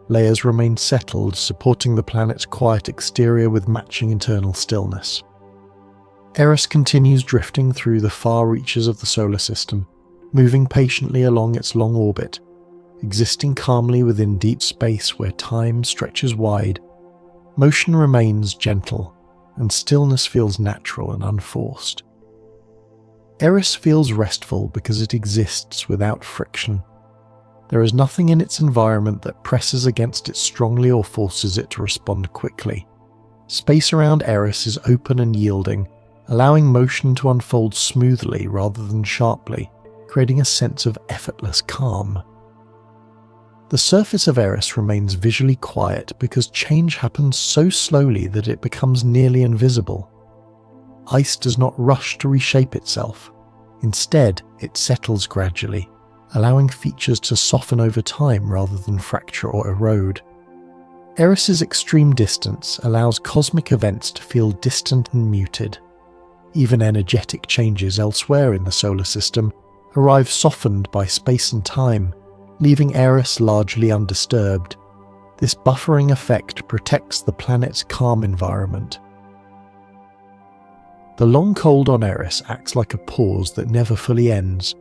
layers remain settled, supporting the planet's quiet exterior with matching internal stillness. Eris continues drifting through the far reaches of the solar system, moving patiently along its long orbit, existing calmly within deep space where time stretches wide. Motion remains gentle, and stillness feels natural and unforced. Eris feels restful because it exists without friction. There is nothing in its environment that presses against it strongly or forces it to respond quickly. Space around Eris is open and yielding, allowing motion to unfold smoothly rather than sharply, creating a sense of effortless calm. The surface of Eris remains visually quiet because change happens so slowly that it becomes nearly invisible. Ice does not rush to reshape itself. Instead, it settles gradually, allowing features to soften over time rather than fracture or erode. Eris's extreme distance allows cosmic events to feel distant and muted. Even energetic changes elsewhere in the solar system arrive softened by space and time, leaving Eris largely undisturbed. This buffering effect protects the planet's calm environment. The long cold on Eris acts like a pause that never fully ends.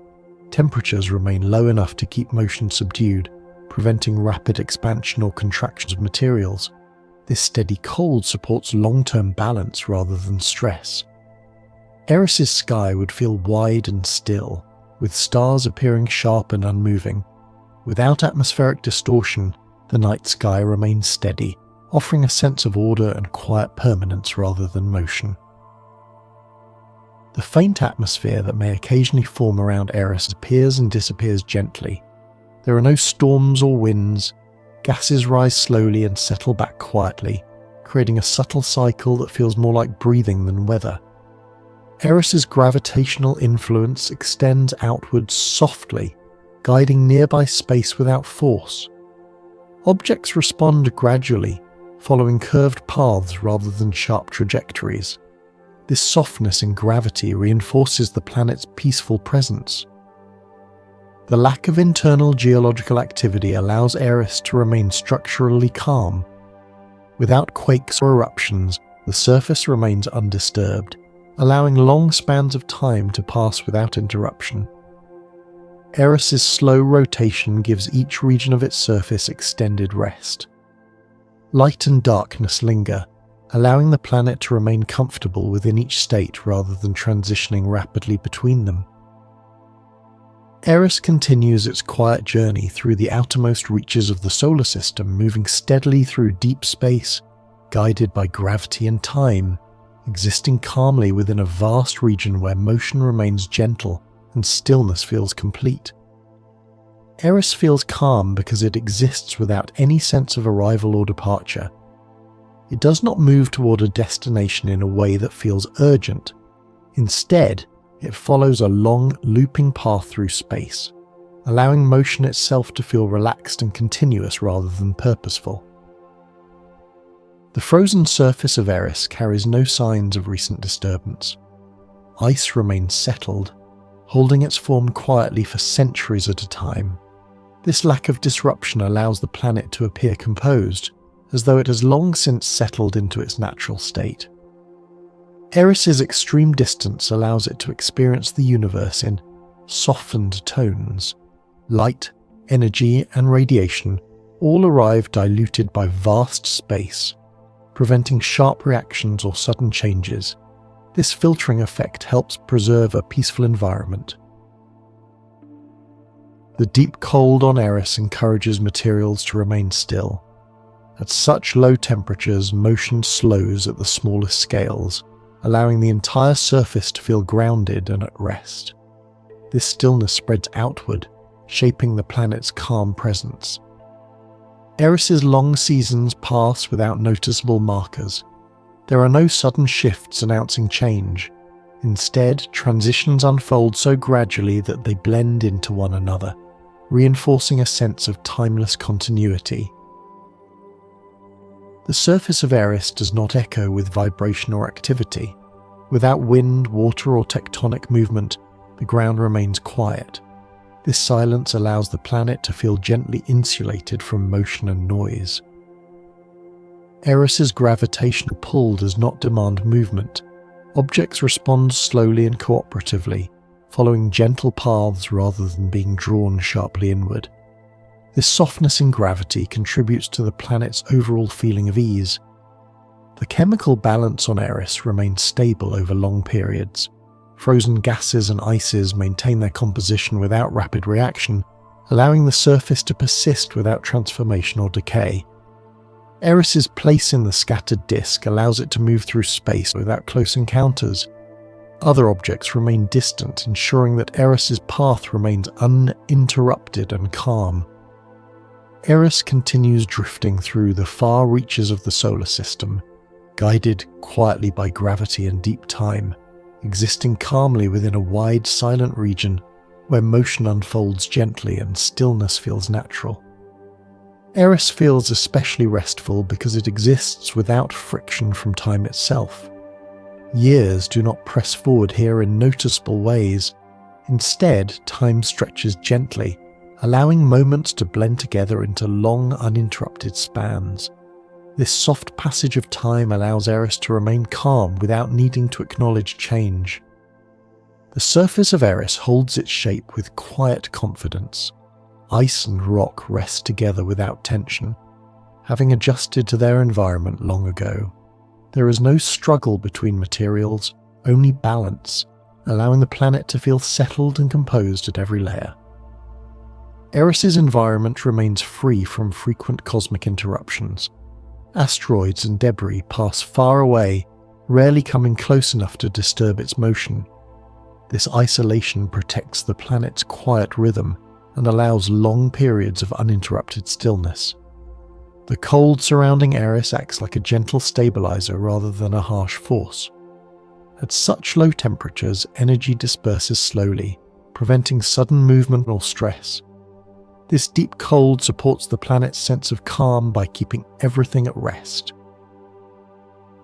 Temperatures remain low enough to keep motion subdued, preventing rapid expansion or contraction of materials. This steady cold supports long-term balance rather than stress. Eris's sky would feel wide and still, with stars appearing sharp and unmoving. Without atmospheric distortion, the night sky remains steady, offering a sense of order and quiet permanence rather than motion. The faint atmosphere that may occasionally form around Eris appears and disappears gently. There are no storms or winds. Gases rise slowly and settle back quietly, creating a subtle cycle that feels more like breathing than weather. Eris's gravitational influence extends outwards softly, guiding nearby space without force. Objects respond gradually, following curved paths rather than sharp trajectories. This softness in gravity reinforces the planet's peaceful presence. The lack of internal geological activity allows Eris to remain structurally calm. Without quakes or eruptions, the surface remains undisturbed, allowing long spans of time to pass without interruption. Eris's slow rotation gives each region of its surface extended rest. Light and darkness linger, allowing the planet to remain comfortable within each state rather than transitioning rapidly between them. Eris continues its quiet journey through the outermost reaches of the solar system, moving steadily through deep space, guided by gravity and time, existing calmly within a vast region where motion remains gentle and stillness feels complete. Eris feels calm because it exists without any sense of arrival or departure. It does not move toward a destination in a way that feels urgent. Instead, it follows a long, looping path through space, allowing motion itself to feel relaxed and continuous rather than purposeful. The frozen surface of Eris carries no signs of recent disturbance. Ice remains settled, holding its form quietly for centuries at a time. This lack of disruption allows the planet to appear composed, as though it has long since settled into its natural state. Eris's extreme distance allows it to experience the universe in softened tones. Light, energy, and radiation all arrive diluted by vast space, preventing sharp reactions or sudden changes. This filtering effect helps preserve a peaceful environment. The deep cold on Eris encourages materials to remain still. At such low temperatures, motion slows at the smallest scales, allowing the entire surface to feel grounded and at rest. This stillness spreads outward, shaping the planet's calm presence. Eris's long seasons pass without noticeable markers. There are no sudden shifts announcing change. Instead, transitions unfold so gradually that they blend into one another, reinforcing a sense of timeless continuity. The surface of Eris does not echo with vibration or activity. Without wind, water, or tectonic movement, the ground remains quiet. This silence allows the planet to feel gently insulated from motion and noise. Eris's gravitational pull does not demand movement. Objects respond slowly and cooperatively, following gentle paths rather than being drawn sharply inward. This softness in gravity contributes to the planet's overall feeling of ease. The chemical balance on Eris remains stable over long periods. Frozen gases and ices maintain their composition without rapid reaction, allowing the surface to persist without transformation or decay. Eris's place in the scattered disk allows it to move through space without close encounters. Other objects remain distant, ensuring that Eris's path remains uninterrupted and calm. Eris continues drifting through the far reaches of the solar system, guided quietly by gravity and deep time, existing calmly within a wide, silent region where motion unfolds gently and stillness feels natural. Eris feels especially restful because it exists without friction from time itself. Years do not press forward here in noticeable ways. Instead, time stretches gently, allowing moments to blend together into long, uninterrupted spans. This soft passage of time allows Eris to remain calm without needing to acknowledge change. The surface of Eris holds its shape with quiet confidence. Ice and rock rest together without tension, having adjusted to their environment long ago. There is no struggle between materials, only balance, allowing the planet to feel settled and composed at every layer. Eris's environment remains free from frequent cosmic interruptions. Asteroids and debris pass far away, rarely coming close enough to disturb its motion. This isolation protects the planet's quiet rhythm and allows long periods of uninterrupted stillness. The cold surrounding Eris acts like a gentle stabilizer rather than a harsh force. At such low temperatures, energy disperses slowly, preventing sudden movement or stress. This deep cold supports the planet's sense of calm by keeping everything at rest.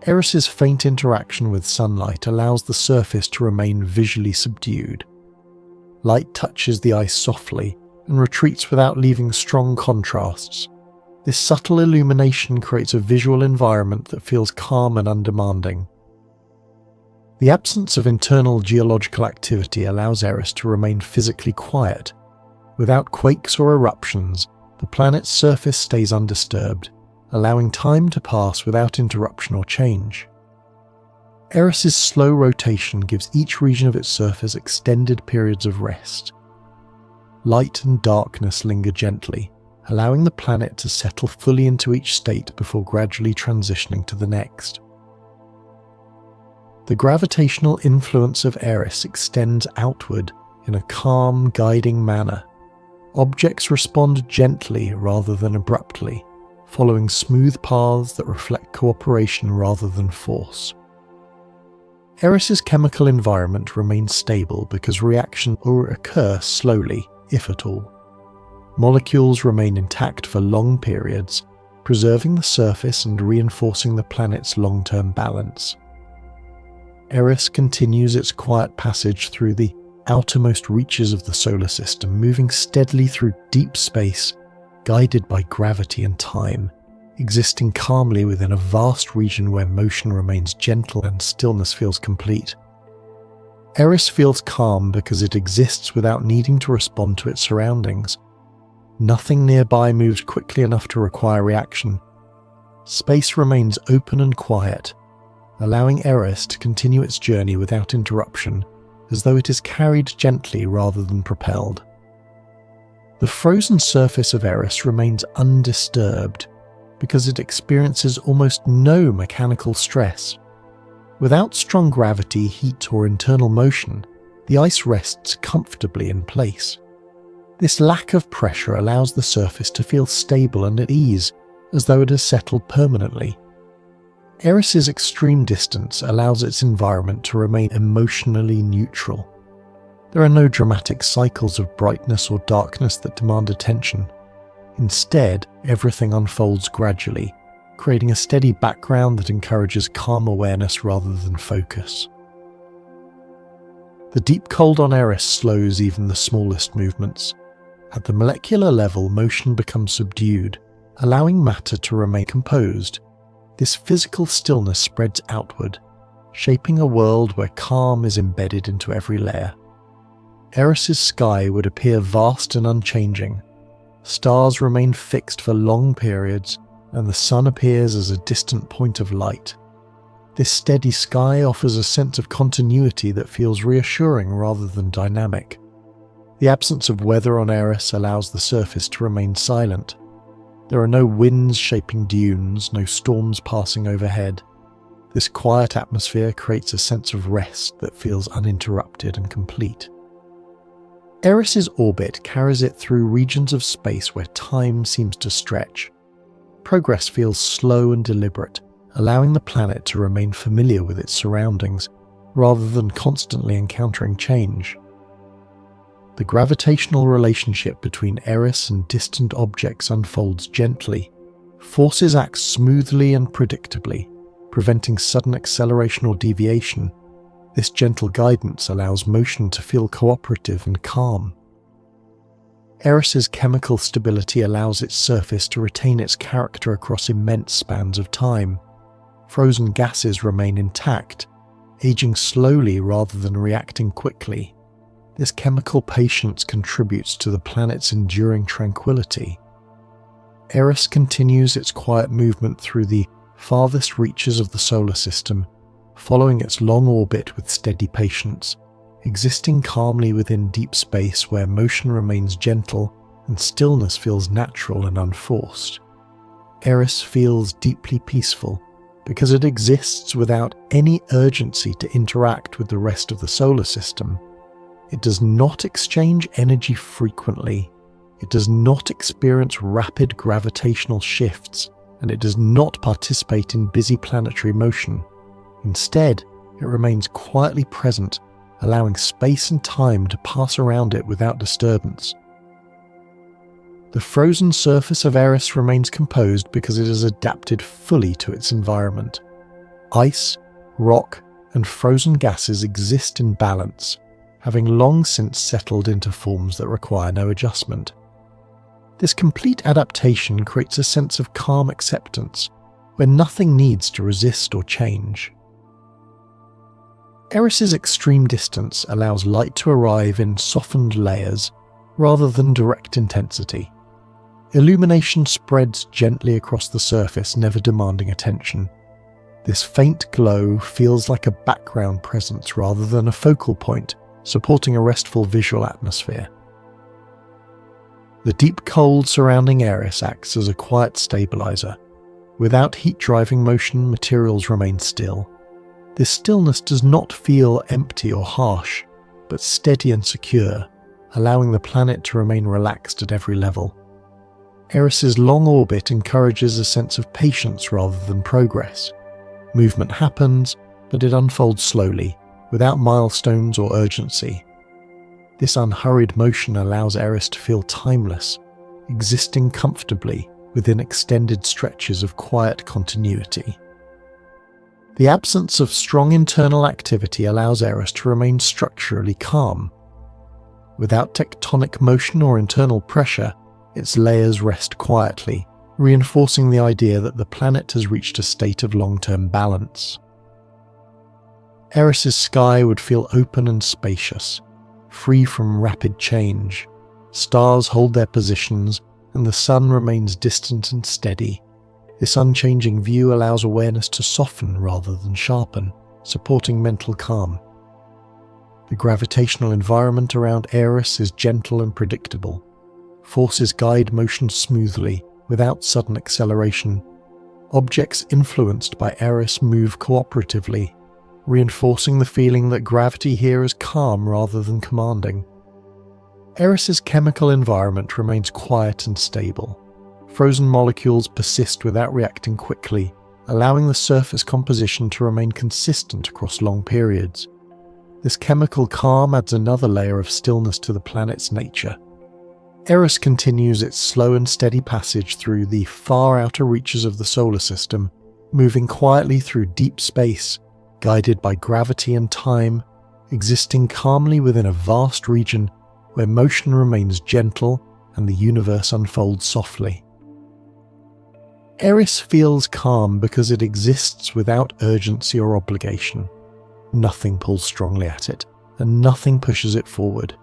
Eris's faint interaction with sunlight allows the surface to remain visually subdued. Light touches the ice softly and retreats without leaving strong contrasts. This subtle illumination creates a visual environment that feels calm and undemanding. The absence of internal geological activity allows Eris to remain physically quiet. Without quakes or eruptions, the planet's surface stays undisturbed, allowing time to pass without interruption or change. Eris's slow rotation gives each region of its surface extended periods of rest. Light and darkness linger gently, allowing the planet to settle fully into each state before gradually transitioning to the next. The gravitational influence of Eris extends outward in a calm, guiding manner. Objects respond gently rather than abruptly, following smooth paths that reflect cooperation rather than force. Eris's chemical environment remains stable because reactions occur slowly, if at all. Molecules remain intact for long periods, preserving the surface and reinforcing the planet's long-term balance. Eris continues its quiet passage through the outermost reaches of the solar system, moving steadily through deep space, guided by gravity and time, existing calmly within a vast region where motion remains gentle and stillness feels complete. Eris feels calm because it exists without needing to respond to its surroundings. Nothing nearby moves quickly enough to require reaction. Space remains open and quiet, allowing Eris to continue its journey without interruption, as though it is carried gently rather than propelled. The frozen surface of Eris remains undisturbed because it experiences almost no mechanical stress. Without strong gravity, heat, or internal motion, the ice rests comfortably in place. This lack of pressure allows the surface to feel stable and at ease, as though it has settled permanently. Eris's extreme distance allows its environment to remain emotionally neutral. There are no dramatic cycles of brightness or darkness that demand attention. Instead, everything unfolds gradually, creating a steady background that encourages calm awareness rather than focus. The deep cold on Eris slows even the smallest movements. At the molecular level, motion becomes subdued, allowing matter to remain composed. This physical stillness spreads outward, shaping a world where calm is embedded into every layer. Eris's sky would appear vast and unchanging. Stars remain fixed for long periods, and the sun appears as a distant point of light. This steady sky offers a sense of continuity that feels reassuring rather than dynamic. The absence of weather on Eris allows the surface to remain silent. There are no winds shaping dunes, no storms passing overhead. This quiet atmosphere creates a sense of rest that feels uninterrupted and complete. Eris's orbit carries it through regions of space where time seems to stretch. Progress feels slow and deliberate, allowing the planet to remain familiar with its surroundings, rather than constantly encountering change. The gravitational relationship between Eris and distant objects unfolds gently. Forces act smoothly and predictably, preventing sudden acceleration or deviation. This gentle guidance allows motion to feel cooperative and calm. Eris's chemical stability allows its surface to retain its character across immense spans of time. Frozen gases remain intact, aging slowly rather than reacting quickly. This chemical patience contributes to the planet's enduring tranquility. Eris continues its quiet movement through the farthest reaches of the solar system, following its long orbit with steady patience, existing calmly within deep space where motion remains gentle and stillness feels natural and unforced. Eris feels deeply peaceful because it exists without any urgency to interact with the rest of the solar system. It does not exchange energy frequently, it does not experience rapid gravitational shifts, and it does not participate in busy planetary motion. Instead, it remains quietly present, allowing space and time to pass around it without disturbance. The frozen surface of Eris remains composed because it has adapted fully to its environment. Ice, rock, and frozen gases exist in balance, having long since settled into forms that require no adjustment. This complete adaptation creates a sense of calm acceptance, where nothing needs to resist or change. Eris's extreme distance allows light to arrive in softened layers rather than direct intensity. Illumination spreads gently across the surface, never demanding attention. This faint glow feels like a background presence rather than a focal point, supporting a restful visual atmosphere. The deep cold surrounding Eris acts as a quiet stabilizer. Without heat-driving motion, materials remain still. This stillness does not feel empty or harsh, but steady and secure, allowing the planet to remain relaxed at every level. Eris's long orbit encourages a sense of patience rather than progress. Movement happens, but it unfolds slowly, without milestones or urgency. This unhurried motion allows Eris to feel timeless, existing comfortably within extended stretches of quiet continuity. The absence of strong internal activity allows Eris to remain structurally calm. Without tectonic motion or internal pressure, its layers rest quietly, reinforcing the idea that the planet has reached a state of long-term balance. Eris's sky would feel open and spacious, free from rapid change. Stars hold their positions, and the sun remains distant and steady. This unchanging view allows awareness to soften rather than sharpen, supporting mental calm. The gravitational environment around Eris is gentle and predictable. Forces guide motion smoothly, without sudden acceleration. Objects influenced by Eris move cooperatively, reinforcing the feeling that gravity here is calm rather than commanding. Eris's chemical environment remains quiet and stable. Frozen molecules persist without reacting quickly, allowing the surface composition to remain consistent across long periods. This chemical calm adds another layer of stillness to the planet's nature. Eris continues its slow and steady passage through the far outer reaches of the solar system, moving quietly through deep space, guided by gravity and time. existing calmly within a vast region where motion remains gentle and the universe unfolds softly. Eris feels calm because it exists without urgency or obligation. Nothing pulls strongly at it, and nothing pushes it forward.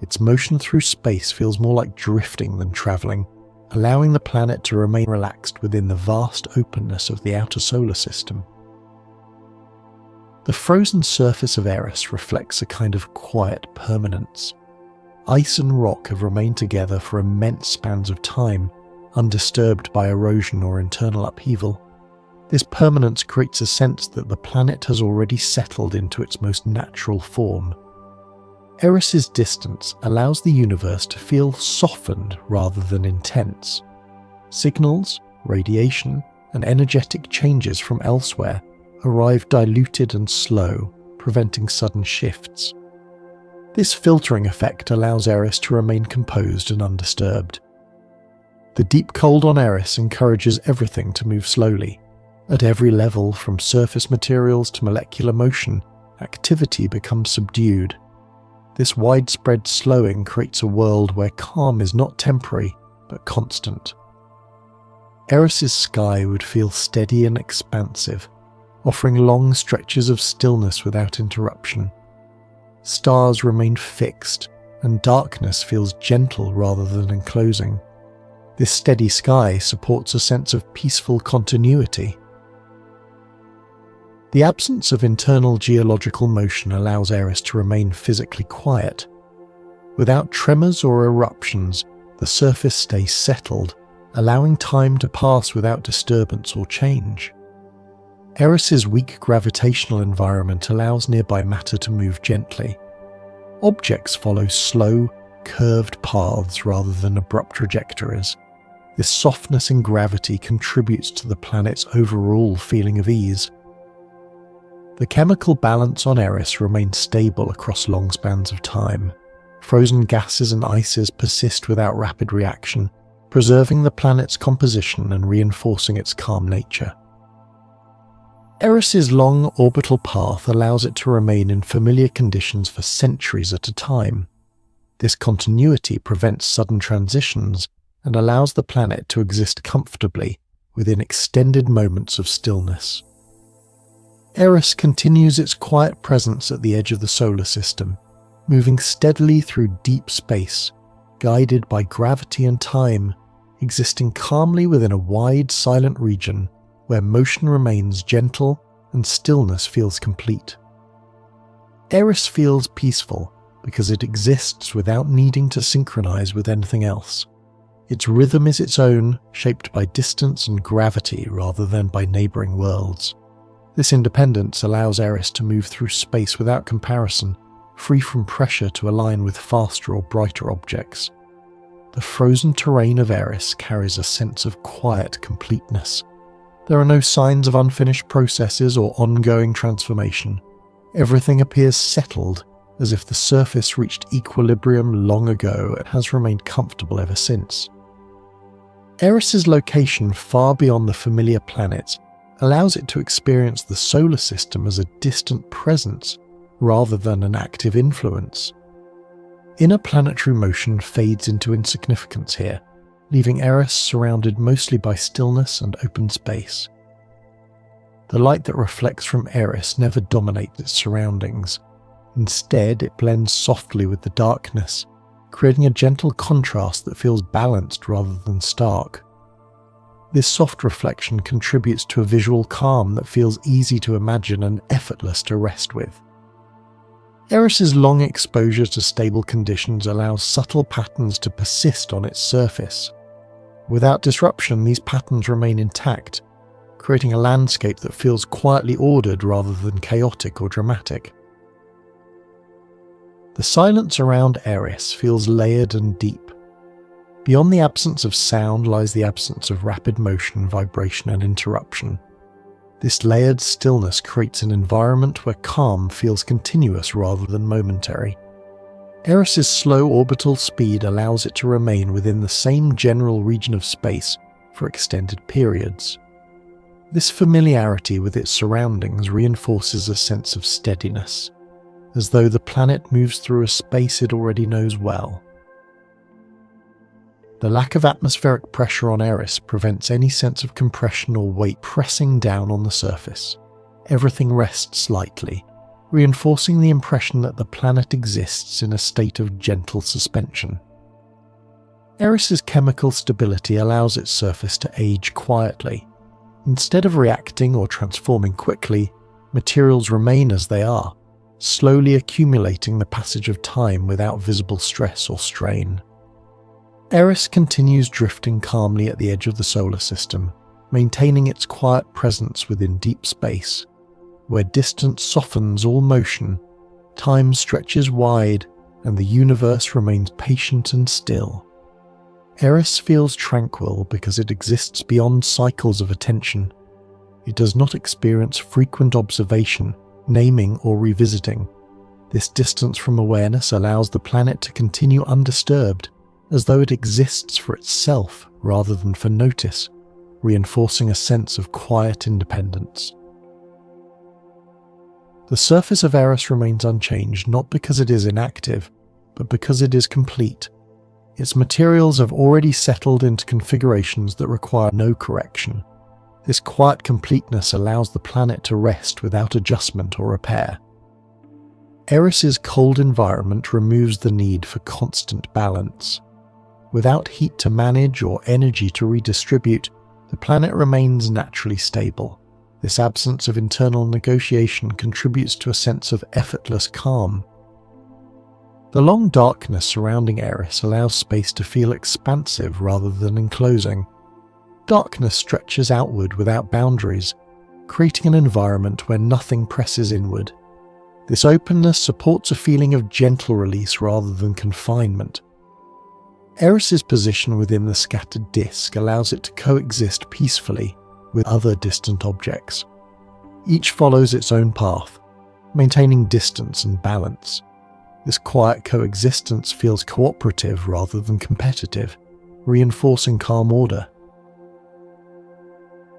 Its motion through space feels more like drifting than travelling, allowing the planet to remain relaxed within the vast openness of the outer solar system. The frozen surface of Eris reflects a kind of quiet permanence. Ice and rock have remained together for immense spans of time, undisturbed by erosion or internal upheaval. This permanence creates a sense that the planet has already settled into its most natural form. Eris's distance allows the universe to feel softened rather than intense. Signals, radiation, and energetic changes from elsewhere arrive diluted and slow, preventing sudden shifts. This filtering effect allows Eris to remain composed and undisturbed. The deep cold on Eris encourages everything to move slowly. At every level, from surface materials to molecular motion, activity becomes subdued. This widespread slowing creates a world where calm is not temporary, but constant. Eris's sky would feel steady and expansive, offering long stretches of stillness without interruption. Stars remain fixed, and darkness feels gentle rather than enclosing. This steady sky supports a sense of peaceful continuity. The absence of internal geological motion allows Eris to remain physically quiet. Without tremors or eruptions, the surface stays settled, allowing time to pass without disturbance or change. Eris's weak gravitational environment allows nearby matter to move gently. Objects follow slow, curved paths rather than abrupt trajectories. This softness in gravity contributes to the planet's overall feeling of ease. The chemical balance on Eris remains stable across long spans of time. Frozen gases and ices persist without rapid reaction, preserving the planet's composition and reinforcing its calm nature. Eris's long orbital path allows it to remain in familiar conditions for centuries at a time. This continuity prevents sudden transitions and allows the planet to exist comfortably within extended moments of stillness. Eris continues its quiet presence at the edge of the solar system, moving steadily through deep space, guided by gravity and time, existing calmly within a wide, silent region where motion remains gentle and stillness feels complete. Eris feels peaceful because it exists without needing to synchronize with anything else. Its rhythm is its own, shaped by distance and gravity rather than by neighboring worlds. This independence allows Eris to move through space without comparison, free from pressure to align with faster or brighter objects. The frozen terrain of Eris carries a sense of quiet completeness. There are no signs of unfinished processes or ongoing transformation. Everything appears settled, as if the surface reached equilibrium long ago and has remained comfortable ever since. Eris's location far beyond the familiar planets allows it to experience the solar system as a distant presence rather than an active influence. Inner planetary motion fades into insignificance here, leaving Eris surrounded mostly by stillness and open space. The light that reflects from Eris never dominates its surroundings. Instead, it blends softly with the darkness, creating a gentle contrast that feels balanced rather than stark. This soft reflection contributes to a visual calm that feels easy to imagine and effortless to rest with. Eris's long exposure to stable conditions allows subtle patterns to persist on its surface. Without disruption, these patterns remain intact, creating a landscape that feels quietly ordered rather than chaotic or dramatic. The silence around Eris feels layered and deep. Beyond the absence of sound lies the absence of rapid motion, vibration, and interruption. This layered stillness creates an environment where calm feels continuous rather than momentary. Eris's slow orbital speed allows it to remain within the same general region of space for extended periods. This familiarity with its surroundings reinforces a sense of steadiness. as though the planet moves through a space it already knows well. The lack of atmospheric pressure on Eris prevents any sense of compression or weight pressing down on the surface. Everything rests lightly, reinforcing the impression that the planet exists in a state of gentle suspension. Eris's chemical stability allows its surface to age quietly. Instead of reacting or transforming quickly, materials remain as they are, slowly accumulating the passage of time without visible stress or strain. Eris continues drifting calmly at the edge of the solar system, maintaining its quiet presence within deep space, where distance softens all motion, time stretches wide, and the universe remains patient and still. Eris feels tranquil because it exists beyond cycles of attention. It does not experience frequent observation, naming, or revisiting. This distance from awareness allows the planet to continue undisturbed, as though it exists for itself rather than for notice, reinforcing a sense of quiet independence. The surface of Eris remains unchanged not because it is inactive, but because it is complete. Its materials have already settled into configurations that require no correction. This quiet completeness allows the planet to rest without adjustment or repair. Eris's cold environment removes the need for constant balance. Without heat to manage or energy to redistribute, the planet remains naturally stable. This absence of internal negotiation contributes to a sense of effortless calm. The long darkness surrounding Eris allows space to feel expansive rather than enclosing. Darkness stretches outward without boundaries, creating an environment where nothing presses inward. This openness supports a feeling of gentle release rather than confinement. Eris's position within the scattered disk allows it to coexist peacefully with other distant objects. Each follows its own path, maintaining distance and balance. This quiet coexistence feels cooperative rather than competitive, reinforcing calm order.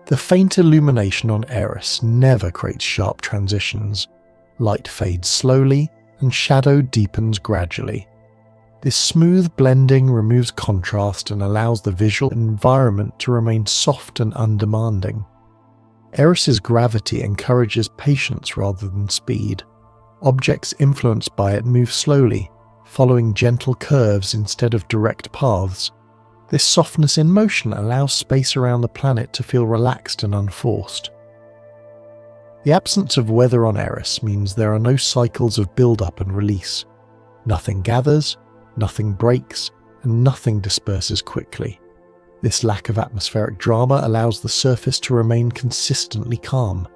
The faint illumination on Eris never creates sharp transitions. Light fades slowly and shadow deepens gradually. This smooth blending removes contrast and allows the visual environment to remain soft and undemanding. Eris's gravity encourages patience rather than speed. Objects influenced by it move slowly, following gentle curves instead of direct paths. This softness in motion allows space around the planet to feel relaxed and unforced. The absence of weather on Eris means there are no cycles of build-up and release. Nothing gathers, nothing breaks, and nothing disperses quickly. This lack of atmospheric drama allows the surface to remain consistently calm.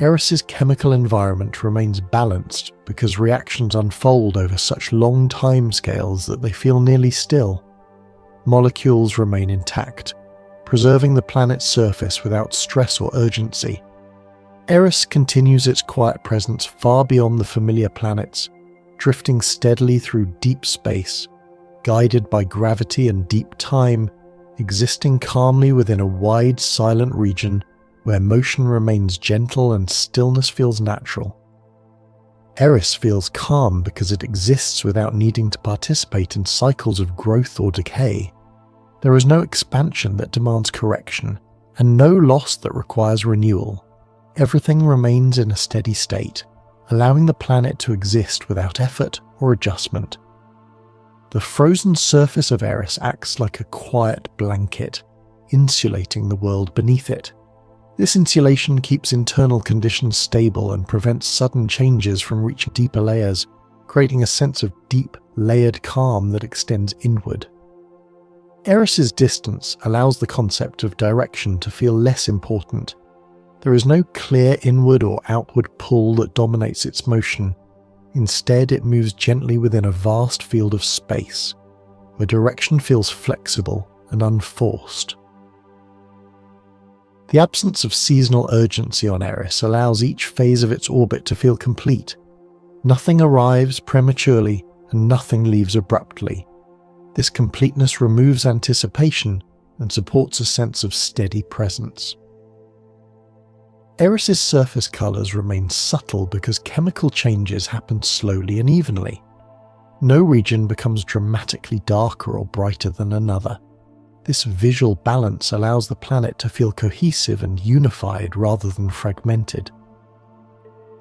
Eris's chemical environment remains balanced because reactions unfold over such long timescales that they feel nearly still. Molecules remain intact, preserving the planet's surface without stress or urgency. Eris continues its quiet presence far beyond the familiar planets, drifting steadily through deep space, guided by gravity and deep time, existing calmly within a wide, silent region where motion remains gentle and stillness feels natural. Eris feels calm because it exists without needing to participate in cycles of growth or decay. There is no expansion that demands correction, and no loss that requires renewal. Everything remains in a steady state, allowing the planet to exist without effort or adjustment. The frozen surface of Eris acts like a quiet blanket, insulating the world beneath it. This insulation keeps internal conditions stable and prevents sudden changes from reaching deeper layers, creating a sense of deep, layered calm that extends inward. Eris's distance allows the concept of direction to feel less important. There is no clear inward or outward pull that dominates its motion. Instead, it moves gently within a vast field of space, where direction feels flexible and unforced. The absence of seasonal urgency on Eris allows each phase of its orbit to feel complete. Nothing arrives prematurely and nothing leaves abruptly. This completeness removes anticipation and supports a sense of steady presence. Eris's surface colours remain subtle because chemical changes happen slowly and evenly. No region becomes dramatically darker or brighter than another. This visual balance allows the planet to feel cohesive and unified rather than fragmented.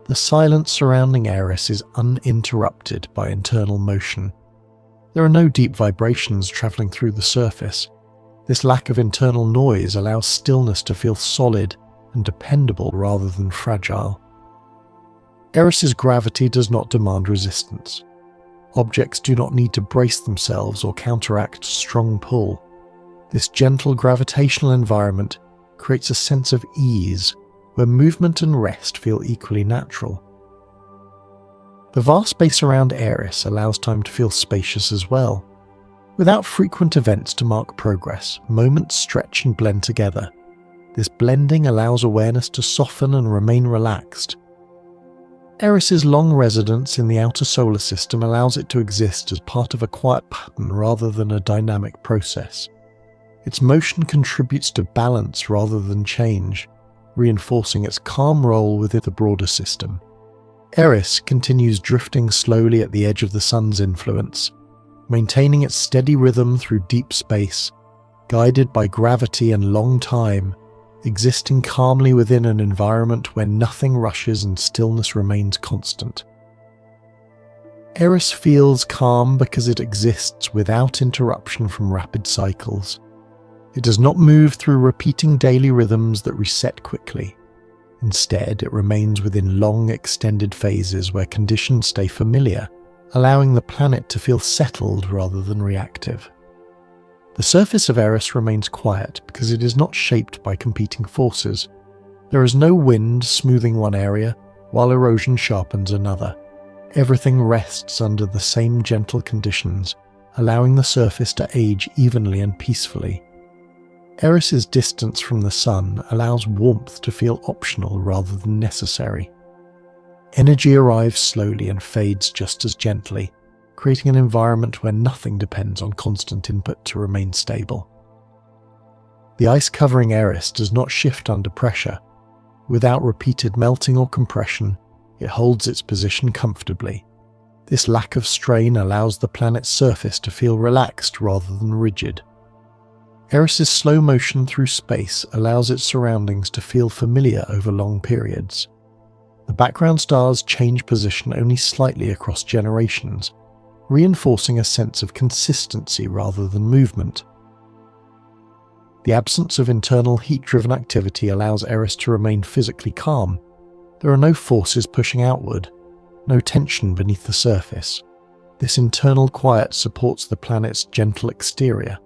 The silence surrounding Eris is uninterrupted by internal motion. There are no deep vibrations travelling through the surface. This lack of internal noise allows stillness to feel solid and dependable rather than fragile. Eris's gravity does not demand resistance. Objects do not need to brace themselves or counteract strong pull. This gentle gravitational environment creates a sense of ease where movement and rest feel equally natural. The vast space around Eris allows time to feel spacious as well. Without frequent events to mark progress, moments stretch and blend together. This blending allows awareness to soften and remain relaxed. Eris's long residence in the outer solar system allows it to exist as part of a quiet pattern rather than a dynamic process. Its motion contributes to balance rather than change, reinforcing its calm role within the broader system. Eris continues drifting slowly at the edge of the sun's influence, maintaining its steady rhythm through deep space, guided by gravity and long time, existing calmly within an environment where nothing rushes and stillness remains constant. Eris feels calm because it exists without interruption from rapid cycles. It does not move through repeating daily rhythms that reset quickly. Instead, it remains within long, extended phases where conditions stay familiar, allowing the planet to feel settled rather than reactive. The surface of Eris remains quiet because it is not shaped by competing forces. There is no wind smoothing one area, while erosion sharpens another. Everything rests under the same gentle conditions, allowing the surface to age evenly and peacefully. Eris's distance from the sun allows warmth to feel optional rather than necessary. Energy arrives slowly and fades just as gently, creating an environment where nothing depends on constant input to remain stable. The ice covering Eris does not shift under pressure. Without repeated melting or compression, it holds its position comfortably. This lack of strain allows the planet's surface to feel relaxed rather than rigid. Eris's slow motion through space allows its surroundings to feel familiar over long periods. The background stars change position only slightly across generations, reinforcing a sense of consistency rather than movement. The absence of internal heat-driven activity allows Eris to remain physically calm. There are no forces pushing outward, no tension beneath the surface. This internal quiet supports the planet's gentle exterior.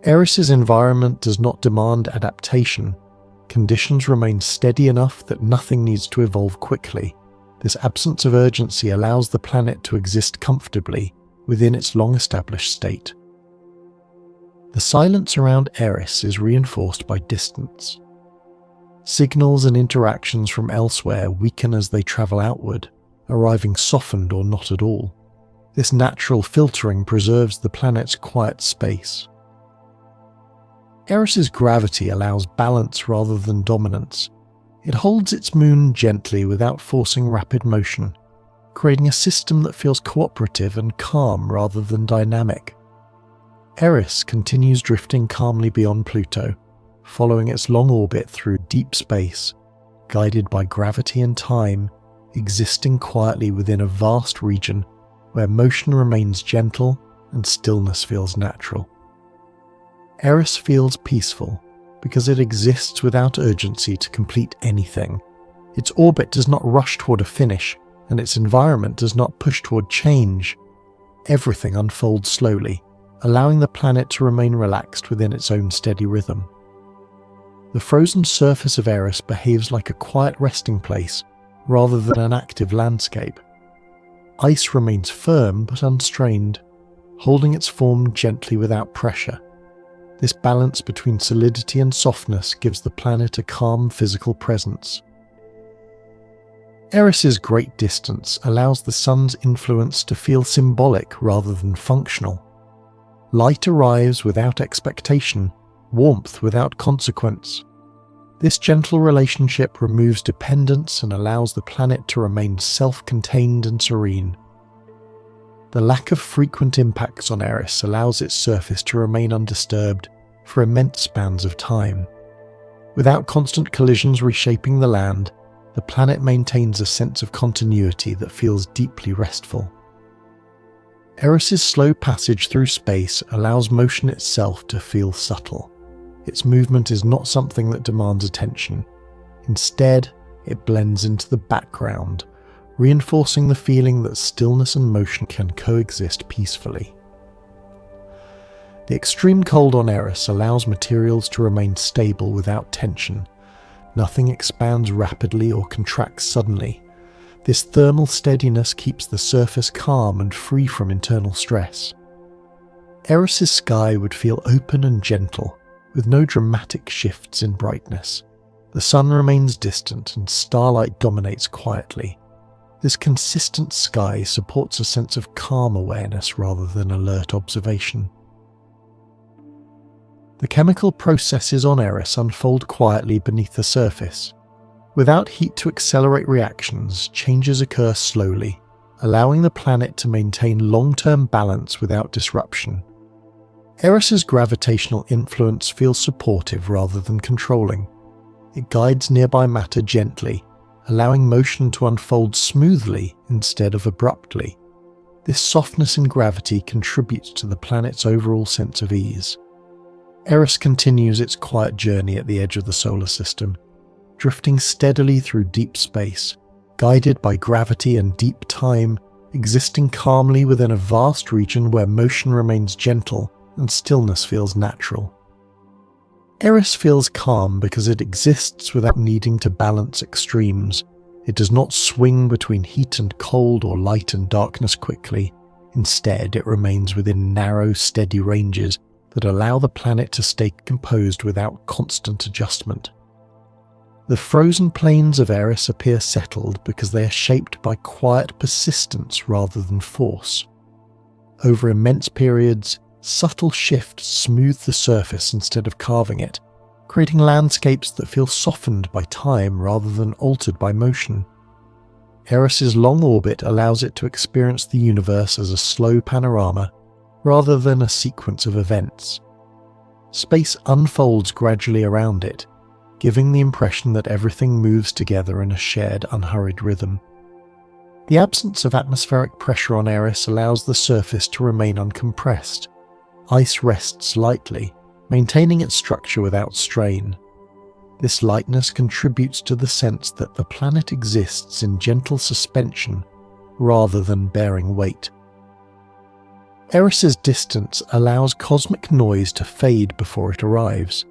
Eris's environment does not demand adaptation. Conditions remain steady enough that nothing needs to evolve quickly. This absence of urgency allows the planet to exist comfortably within its long-established state. The silence around Eris is reinforced by distance. Signals and interactions from elsewhere weaken as they travel outward, arriving softened or not at all. This natural filtering preserves the planet's quiet space. Eris's gravity allows balance rather than dominance. It holds its moon gently without forcing rapid motion, creating a system that feels cooperative and calm rather than dynamic. Eris continues drifting calmly beyond Pluto, following its long orbit through deep space, guided by gravity and time, existing quietly within a vast region where motion remains gentle and stillness feels natural. Eris feels peaceful because it exists without urgency to complete anything. Its orbit does not rush toward a finish, and its environment does not push toward change. Everything unfolds slowly, allowing the planet to remain relaxed within its own steady rhythm. The frozen surface of Eris behaves like a quiet resting place rather than an active landscape. Ice remains firm but unstrained, holding its form gently without pressure. This balance between solidity and softness gives the planet a calm physical presence. Eris's great distance allows the sun's influence to feel symbolic rather than functional. Light arrives without expectation, warmth without consequence. This gentle relationship removes dependence and allows the planet to remain self-contained and serene. The lack of frequent impacts on Eris allows its surface to remain undisturbed for immense spans of time. Without constant collisions reshaping the land, the planet maintains a sense of continuity that feels deeply restful. Eris's slow passage through space allows motion itself to feel subtle. Its movement is not something that demands attention. Instead, it blends into the background, reinforcing the feeling that stillness and motion can coexist peacefully. The extreme cold on Eris allows materials to remain stable without tension. Nothing expands rapidly or contracts suddenly. This thermal steadiness keeps the surface calm and free from internal stress. Eris's sky would feel open and gentle, with no dramatic shifts in brightness. The sun remains distant and starlight dominates quietly. This consistent sky supports a sense of calm awareness rather than alert observation. The chemical processes on Eris unfold quietly beneath the surface. Without heat to accelerate reactions, changes occur slowly, allowing the planet to maintain long-term balance without disruption. Eris's gravitational influence feels supportive rather than controlling. It guides nearby matter gently, allowing motion to unfold smoothly instead of abruptly. This softness in gravity contributes to the planet's overall sense of ease. Eris continues its quiet journey at the edge of the solar system, drifting steadily through deep space, guided by gravity and deep time, existing calmly within a vast region where motion remains gentle and stillness feels natural. Eris feels calm because it exists without needing to balance extremes. It does not swing between heat and cold or light and darkness quickly. Instead, it remains within narrow, steady ranges that allow the planet to stay composed without constant adjustment. The frozen plains of Eris appear settled because they are shaped by quiet persistence rather than force. Over immense periods, subtle shifts smooth the surface instead of carving it, creating landscapes that feel softened by time rather than altered by motion. Eris's long orbit allows it to experience the universe as a slow panorama rather than a sequence of events. Space unfolds gradually around it, giving the impression that everything moves together in a shared, unhurried rhythm. The absence of atmospheric pressure on Eris allows the surface to remain uncompressed. Ice rests lightly, maintaining its structure without strain. This lightness contributes to the sense that the planet exists in gentle suspension rather than bearing weight. Eris's distance allows cosmic noise to fade before it arrives.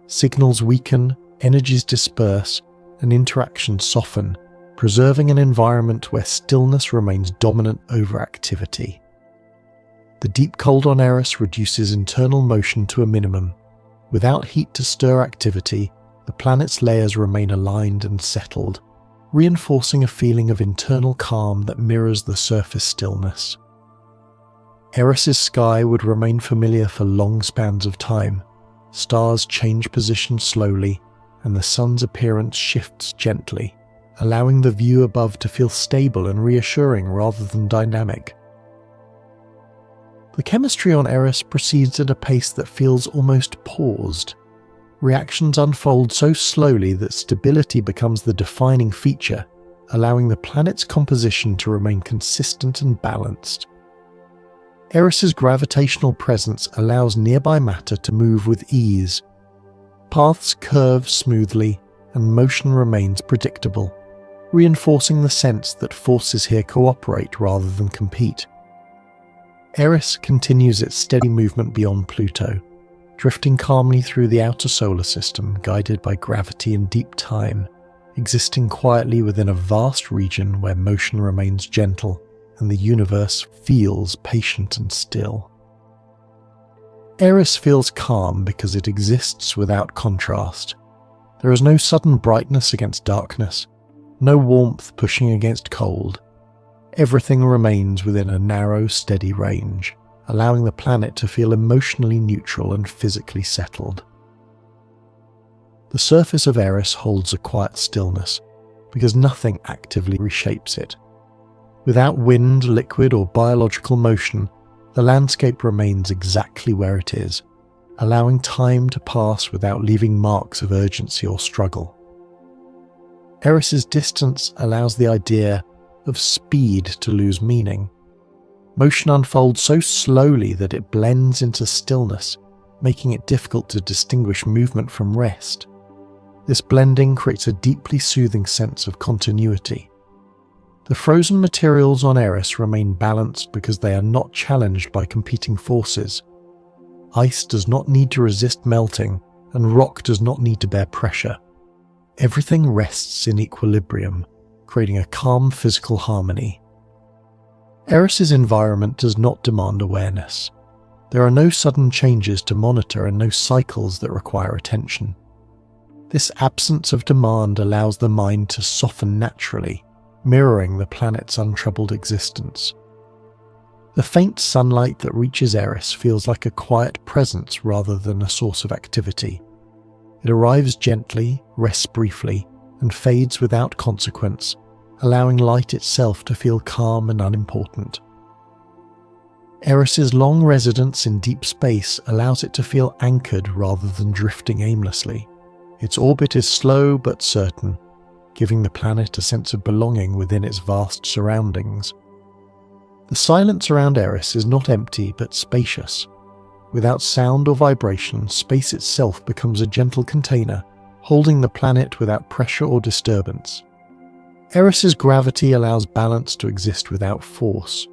Signals weaken, energies disperse, and interactions soften, preserving an environment where stillness remains dominant over activity. The deep cold on Eris reduces internal motion to a minimum. Without heat to stir activity, the planet's layers remain aligned and settled, reinforcing a feeling of internal calm that mirrors the surface stillness. Eris's sky would remain familiar for long spans of time. Stars change position slowly, and the sun's appearance shifts gently, allowing the view above to feel stable and reassuring rather than dynamic. The chemistry on Eris proceeds at a pace that feels almost paused. Reactions unfold so slowly that stability becomes the defining feature, allowing the planet's composition to remain consistent and balanced. Eris's gravitational presence allows nearby matter to move with ease. Paths curve smoothly, and motion remains predictable, reinforcing the sense that forces here cooperate rather than compete. Eris continues its steady movement beyond Pluto, drifting calmly through the outer solar system, guided by gravity and deep time, existing quietly within a vast region where motion remains gentle and the universe feels patient and still. Eris feels calm because it exists without contrast. There is no sudden brightness against darkness, no warmth pushing against cold. Everything remains within a narrow, steady range, allowing the planet to feel emotionally neutral and physically settled. The surface of Eris holds a quiet stillness, because nothing actively reshapes it. Without wind, liquid, or biological motion, the landscape remains exactly where it is, allowing time to pass without leaving marks of urgency or struggle. Eris's distance allows the idea of speed to lose meaning. Motion unfolds so slowly that it blends into stillness, making it difficult to distinguish movement from rest. This blending creates a deeply soothing sense of continuity. The frozen materials on Eris remain balanced because they are not challenged by competing forces. Ice does not need to resist melting, and rock does not need to bear pressure. Everything rests in equilibrium, creating a calm physical harmony. Eris's environment does not demand awareness. There are no sudden changes to monitor and no cycles that require attention. This absence of demand allows the mind to soften naturally, mirroring the planet's untroubled existence. The faint sunlight that reaches Eris feels like a quiet presence rather than a source of activity. It arrives gently, rests briefly, and fades without consequence, allowing light itself to feel calm and unimportant. Eris's long residence in deep space allows it to feel anchored rather than drifting aimlessly. Its orbit is slow but certain, giving the planet a sense of belonging within its vast surroundings. The silence around Eris is not empty but spacious. Without sound or vibration, space itself becomes a gentle container, holding the planet without pressure or disturbance. Eris's gravity allows balance to exist without force.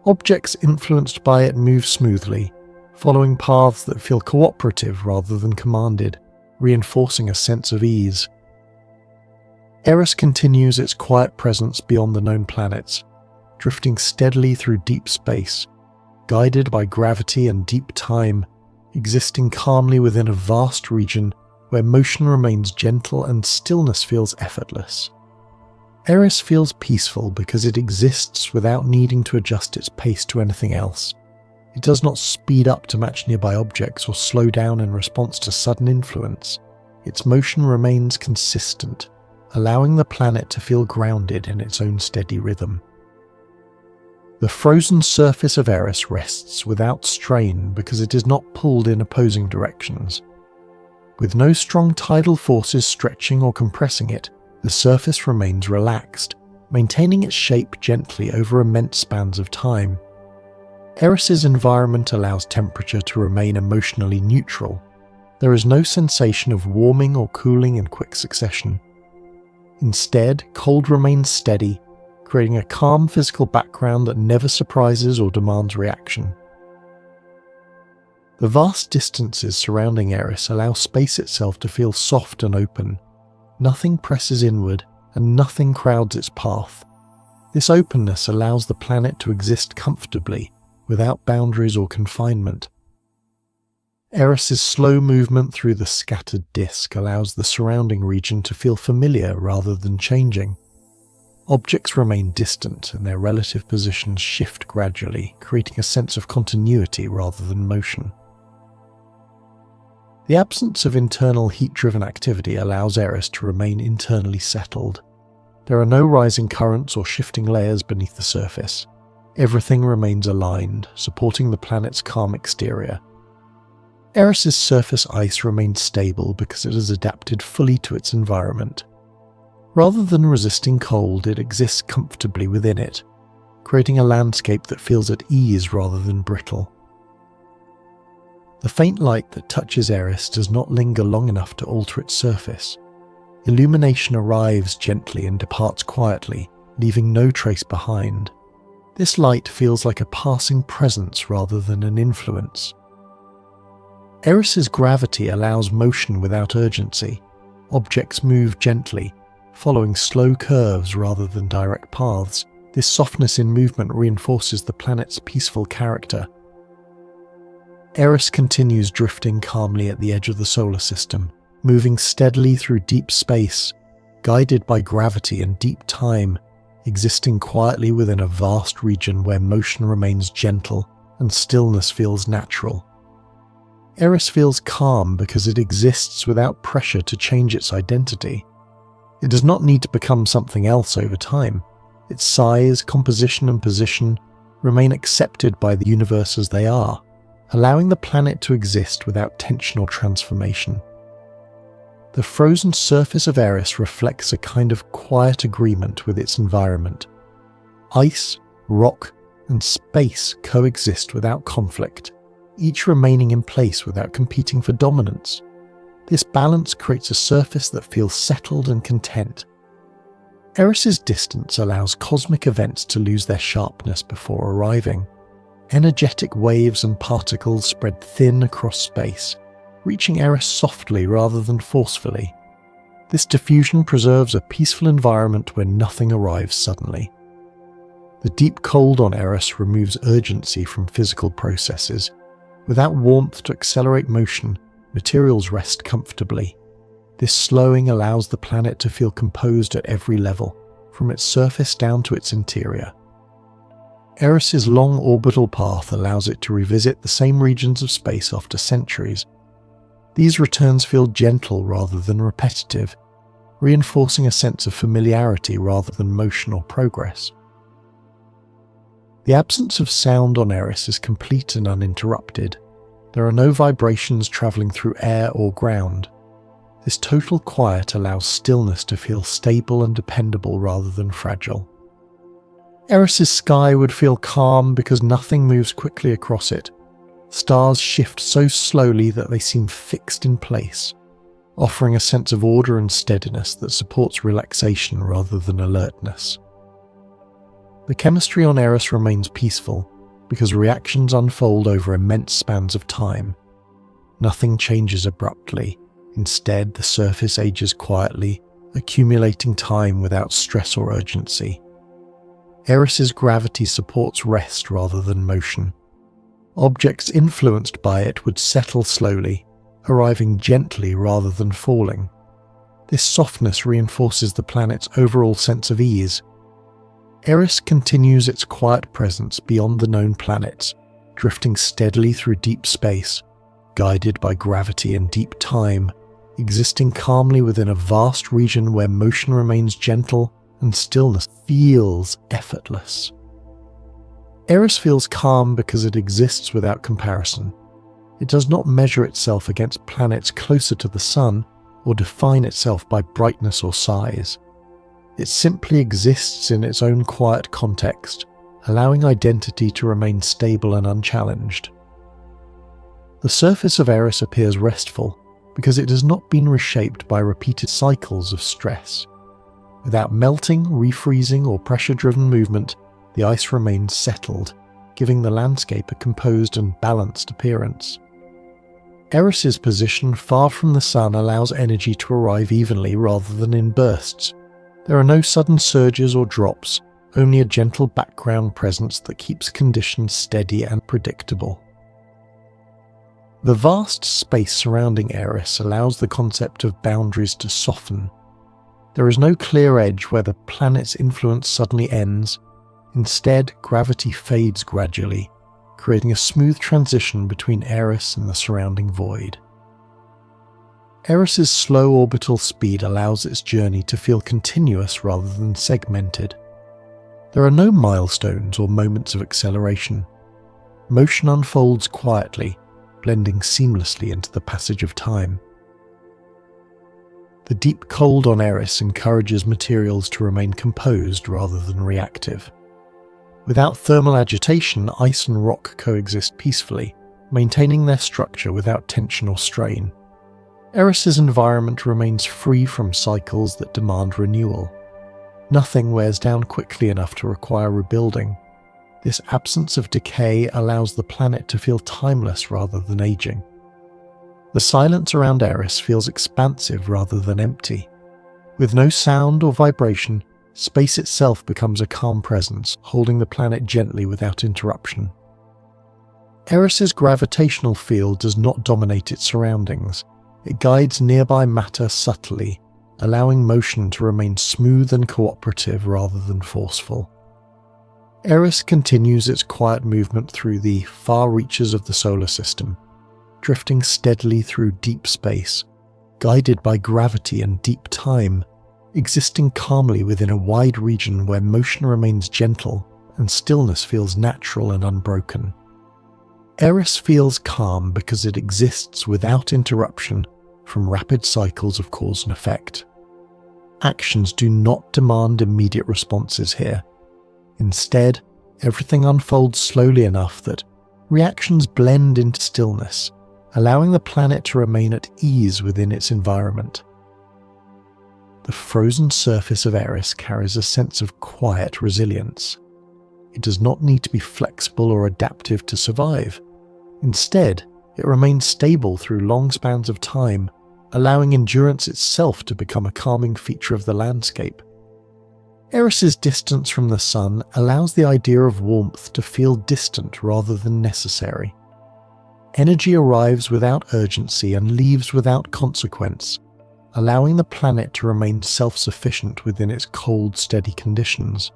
Objects influenced by it move smoothly, following paths that feel cooperative rather than commanded, reinforcing a sense of ease. Eris continues its quiet presence beyond the known planets, drifting steadily through deep space, guided by gravity and deep time, existing calmly within a vast region where motion remains gentle and stillness feels effortless. Eris feels peaceful because it exists without needing to adjust its pace to anything else. It does not speed up to match nearby objects or slow down in response to sudden influence. Its motion remains consistent, allowing the planet to feel grounded in its own steady rhythm. The frozen surface of Eris rests without strain because it is not pulled in opposing directions. With no strong tidal forces stretching or compressing it, the surface remains relaxed, maintaining its shape gently over immense spans of time. Eris's environment allows temperature to remain emotionally neutral. There is no sensation of warming or cooling in quick succession. Instead, cold remains steady, creating a calm physical background that never surprises or demands reaction. The vast distances surrounding Eris allow space itself to feel soft and open. Nothing presses inward, and nothing crowds its path. This openness allows the planet to exist comfortably, without boundaries or confinement. Eris's slow movement through the scattered disk allows the surrounding region to feel familiar rather than changing. Objects remain distant and their relative positions shift gradually, creating a sense of continuity rather than motion. The absence of internal heat-driven activity allows Eris to remain internally settled. There are no rising currents or shifting layers beneath the surface. Everything remains aligned, supporting the planet's calm exterior. Eris's surface ice remains stable because it has adapted fully to its environment. Rather than resisting cold, it exists comfortably within it, creating a landscape that feels at ease rather than brittle. The faint light that touches Eris does not linger long enough to alter its surface. Illumination arrives gently and departs quietly, leaving no trace behind. This light feels like a passing presence rather than an influence. Eris's gravity allows motion without urgency. Objects move gently, following slow curves rather than direct paths. This softness in movement reinforces the planet's peaceful character. Eris continues drifting calmly at the edge of the solar system, moving steadily through deep space, guided by gravity and deep time, existing quietly within a vast region where motion remains gentle and stillness feels natural. Eris feels calm because it exists without pressure to change its identity. It does not need to become something else over time. Its size, composition, and position remain accepted by the universe as they are, allowing the planet to exist without tension or transformation. The frozen surface of Eris reflects a kind of quiet agreement with its environment. Ice, rock, and space coexist without conflict, each remaining in place without competing for dominance. This balance creates a surface that feels settled and content. Eris's distance allows cosmic events to lose their sharpness before arriving. Energetic waves and particles spread thin across space, reaching Eris softly rather than forcefully. This diffusion preserves a peaceful environment where nothing arrives suddenly. The deep cold on Eris removes urgency from physical processes. Without warmth to accelerate motion, materials rest comfortably. This slowing allows the planet to feel composed at every level, from its surface down to its interior. Eris's long orbital path allows it to revisit the same regions of space after centuries. These returns feel gentle rather than repetitive, reinforcing a sense of familiarity rather than motion or progress. The absence of sound on Eris is complete and uninterrupted. There are no vibrations travelling through air or ground. This total quiet allows stillness to feel stable and dependable rather than fragile. Eris's sky would feel calm because nothing moves quickly across it. Stars shift so slowly that they seem fixed in place, offering a sense of order and steadiness that supports relaxation rather than alertness. The chemistry on Eris remains peaceful because reactions unfold over immense spans of time. Nothing changes abruptly. Instead, the surface ages quietly, accumulating time without stress or urgency. Eris's gravity supports rest rather than motion. Objects influenced by it would settle slowly, arriving gently rather than falling. This softness reinforces the planet's overall sense of ease. Eris continues its quiet presence beyond the known planets, drifting steadily through deep space, guided by gravity and deep time, existing calmly within a vast region where motion remains gentle and stillness feels effortless. Eris feels calm because it exists without comparison. It does not measure itself against planets closer to the Sun or define itself by brightness or size. It simply exists in its own quiet context, allowing identity to remain stable and unchallenged. The surface of Eris appears restful because it has not been reshaped by repeated cycles of stress. Without melting, refreezing, or pressure-driven movement, the ice remains settled, giving the landscape a composed and balanced appearance. Eris's position far from the Sun allows energy to arrive evenly rather than in bursts. There are no sudden surges or drops, only a gentle background presence that keeps conditions steady and predictable. The vast space surrounding Eris allows the concept of boundaries to soften. There is no clear edge where the planet's influence suddenly ends. Instead, gravity fades gradually, creating a smooth transition between Eris and the surrounding void. Eris's slow orbital speed allows its journey to feel continuous rather than segmented. There are no milestones or moments of acceleration. Motion unfolds quietly, blending seamlessly into the passage of time. The deep cold on Eris encourages materials to remain composed rather than reactive. Without thermal agitation, ice and rock coexist peacefully, maintaining their structure without tension or strain. Eris's environment remains free from cycles that demand renewal. Nothing wears down quickly enough to require rebuilding. This absence of decay allows the planet to feel timeless rather than aging. The silence around Eris feels expansive rather than empty. With no sound or vibration, space itself becomes a calm presence, holding the planet gently without interruption. Eris's gravitational field does not dominate its surroundings. It guides nearby matter subtly, allowing motion to remain smooth and cooperative rather than forceful. Eris continues its quiet movement through the far reaches of the solar system. drifting steadily through deep space, guided by gravity and deep time, existing calmly within a wide region where motion remains gentle and stillness feels natural and unbroken. Eris feels calm because it exists without interruption from rapid cycles of cause and effect. Actions do not demand immediate responses here. Instead, everything unfolds slowly enough that reactions blend into stillness, allowing the planet to remain at ease within its environment. The frozen surface of Eris carries a sense of quiet resilience. It does not need to be flexible or adaptive to survive. Instead, it remains stable through long spans of time, allowing endurance itself to become a calming feature of the landscape. Eris's distance from the sun allows the idea of warmth to feel distant rather than necessary. Energy arrives without urgency and leaves without consequence, allowing the planet to remain self-sufficient within its cold, steady conditions.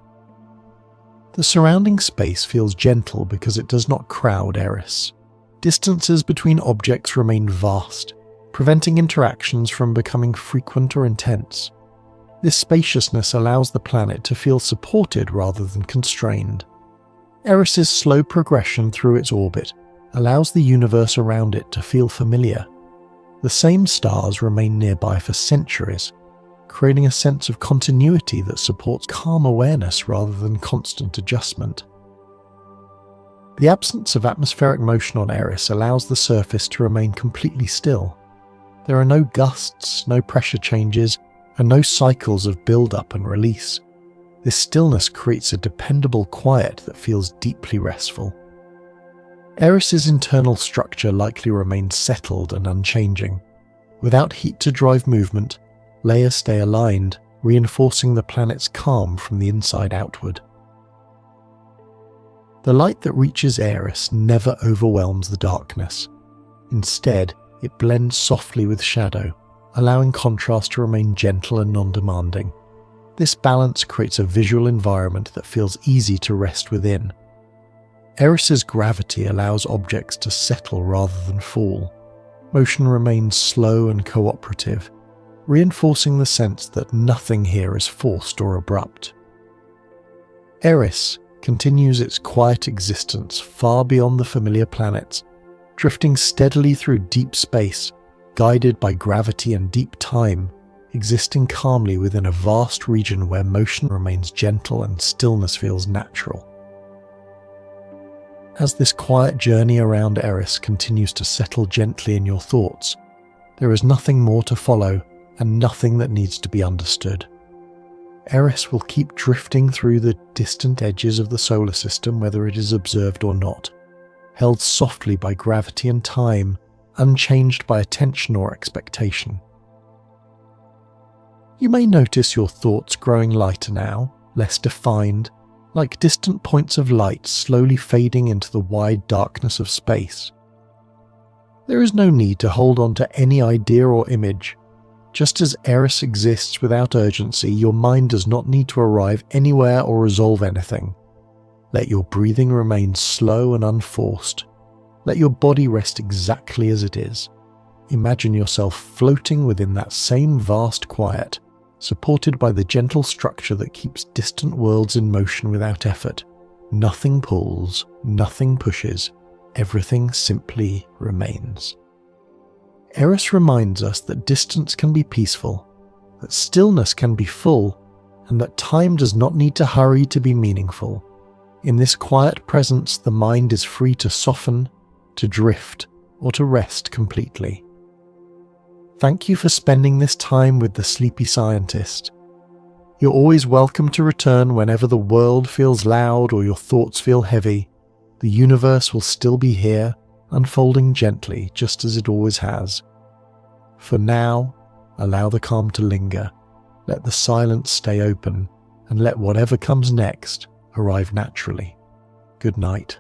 The surrounding space feels gentle because it does not crowd Eris. Distances between objects remain vast, preventing interactions from becoming frequent or intense. This spaciousness allows the planet to feel supported rather than constrained. Eris's slow progression through its orbit allows the universe around it to feel familiar. The same stars remain nearby for centuries, creating a sense of continuity that supports calm awareness rather than constant adjustment. The absence of atmospheric motion on Eris allows the surface to remain completely still. There are no gusts, no pressure changes, and no cycles of build-up and release. This stillness creates a dependable quiet that feels deeply restful. Eris's internal structure likely remains settled and unchanging. Without heat to drive movement, layers stay aligned, reinforcing the planet's calm from the inside outward. The light that reaches Eris never overwhelms the darkness. Instead, it blends softly with shadow, allowing contrast to remain gentle and non-demanding. This balance creates a visual environment that feels easy to rest within. Eris's gravity allows objects to settle rather than fall. Motion remains slow and cooperative, reinforcing the sense that nothing here is forced or abrupt. Eris continues its quiet existence far beyond the familiar planets, drifting steadily through deep space, guided by gravity and deep time, existing calmly within a vast region where motion remains gentle and stillness feels natural. As this quiet journey around Eris continues to settle gently in your thoughts, there is nothing more to follow and nothing that needs to be understood. Eris will keep drifting through the distant edges of the solar system whether it is observed or not, held softly by gravity and time, unchanged by attention or expectation. You may notice your thoughts growing lighter now, less defined, like distant points of light slowly fading into the wide darkness of space. There is no need to hold on to any idea or image. Just as Eris exists without urgency, your mind does not need to arrive anywhere or resolve anything. Let your breathing remain slow and unforced. Let your body rest exactly as it is. Imagine yourself floating within that same vast quiet, supported by the gentle structure that keeps distant worlds in motion without effort. Nothing pulls, nothing pushes, everything simply remains. Eris reminds us that distance can be peaceful, that stillness can be full, and that time does not need to hurry to be meaningful. In this quiet presence, the mind is free to soften, to drift, or to rest completely. Thank you for spending this time with the Sleepy Scientist. You're always welcome to return whenever the world feels loud or your thoughts feel heavy. The universe will still be here, unfolding gently just as it always has. For now, allow the calm to linger, let the silence stay open, and let whatever comes next arrive naturally. Good night.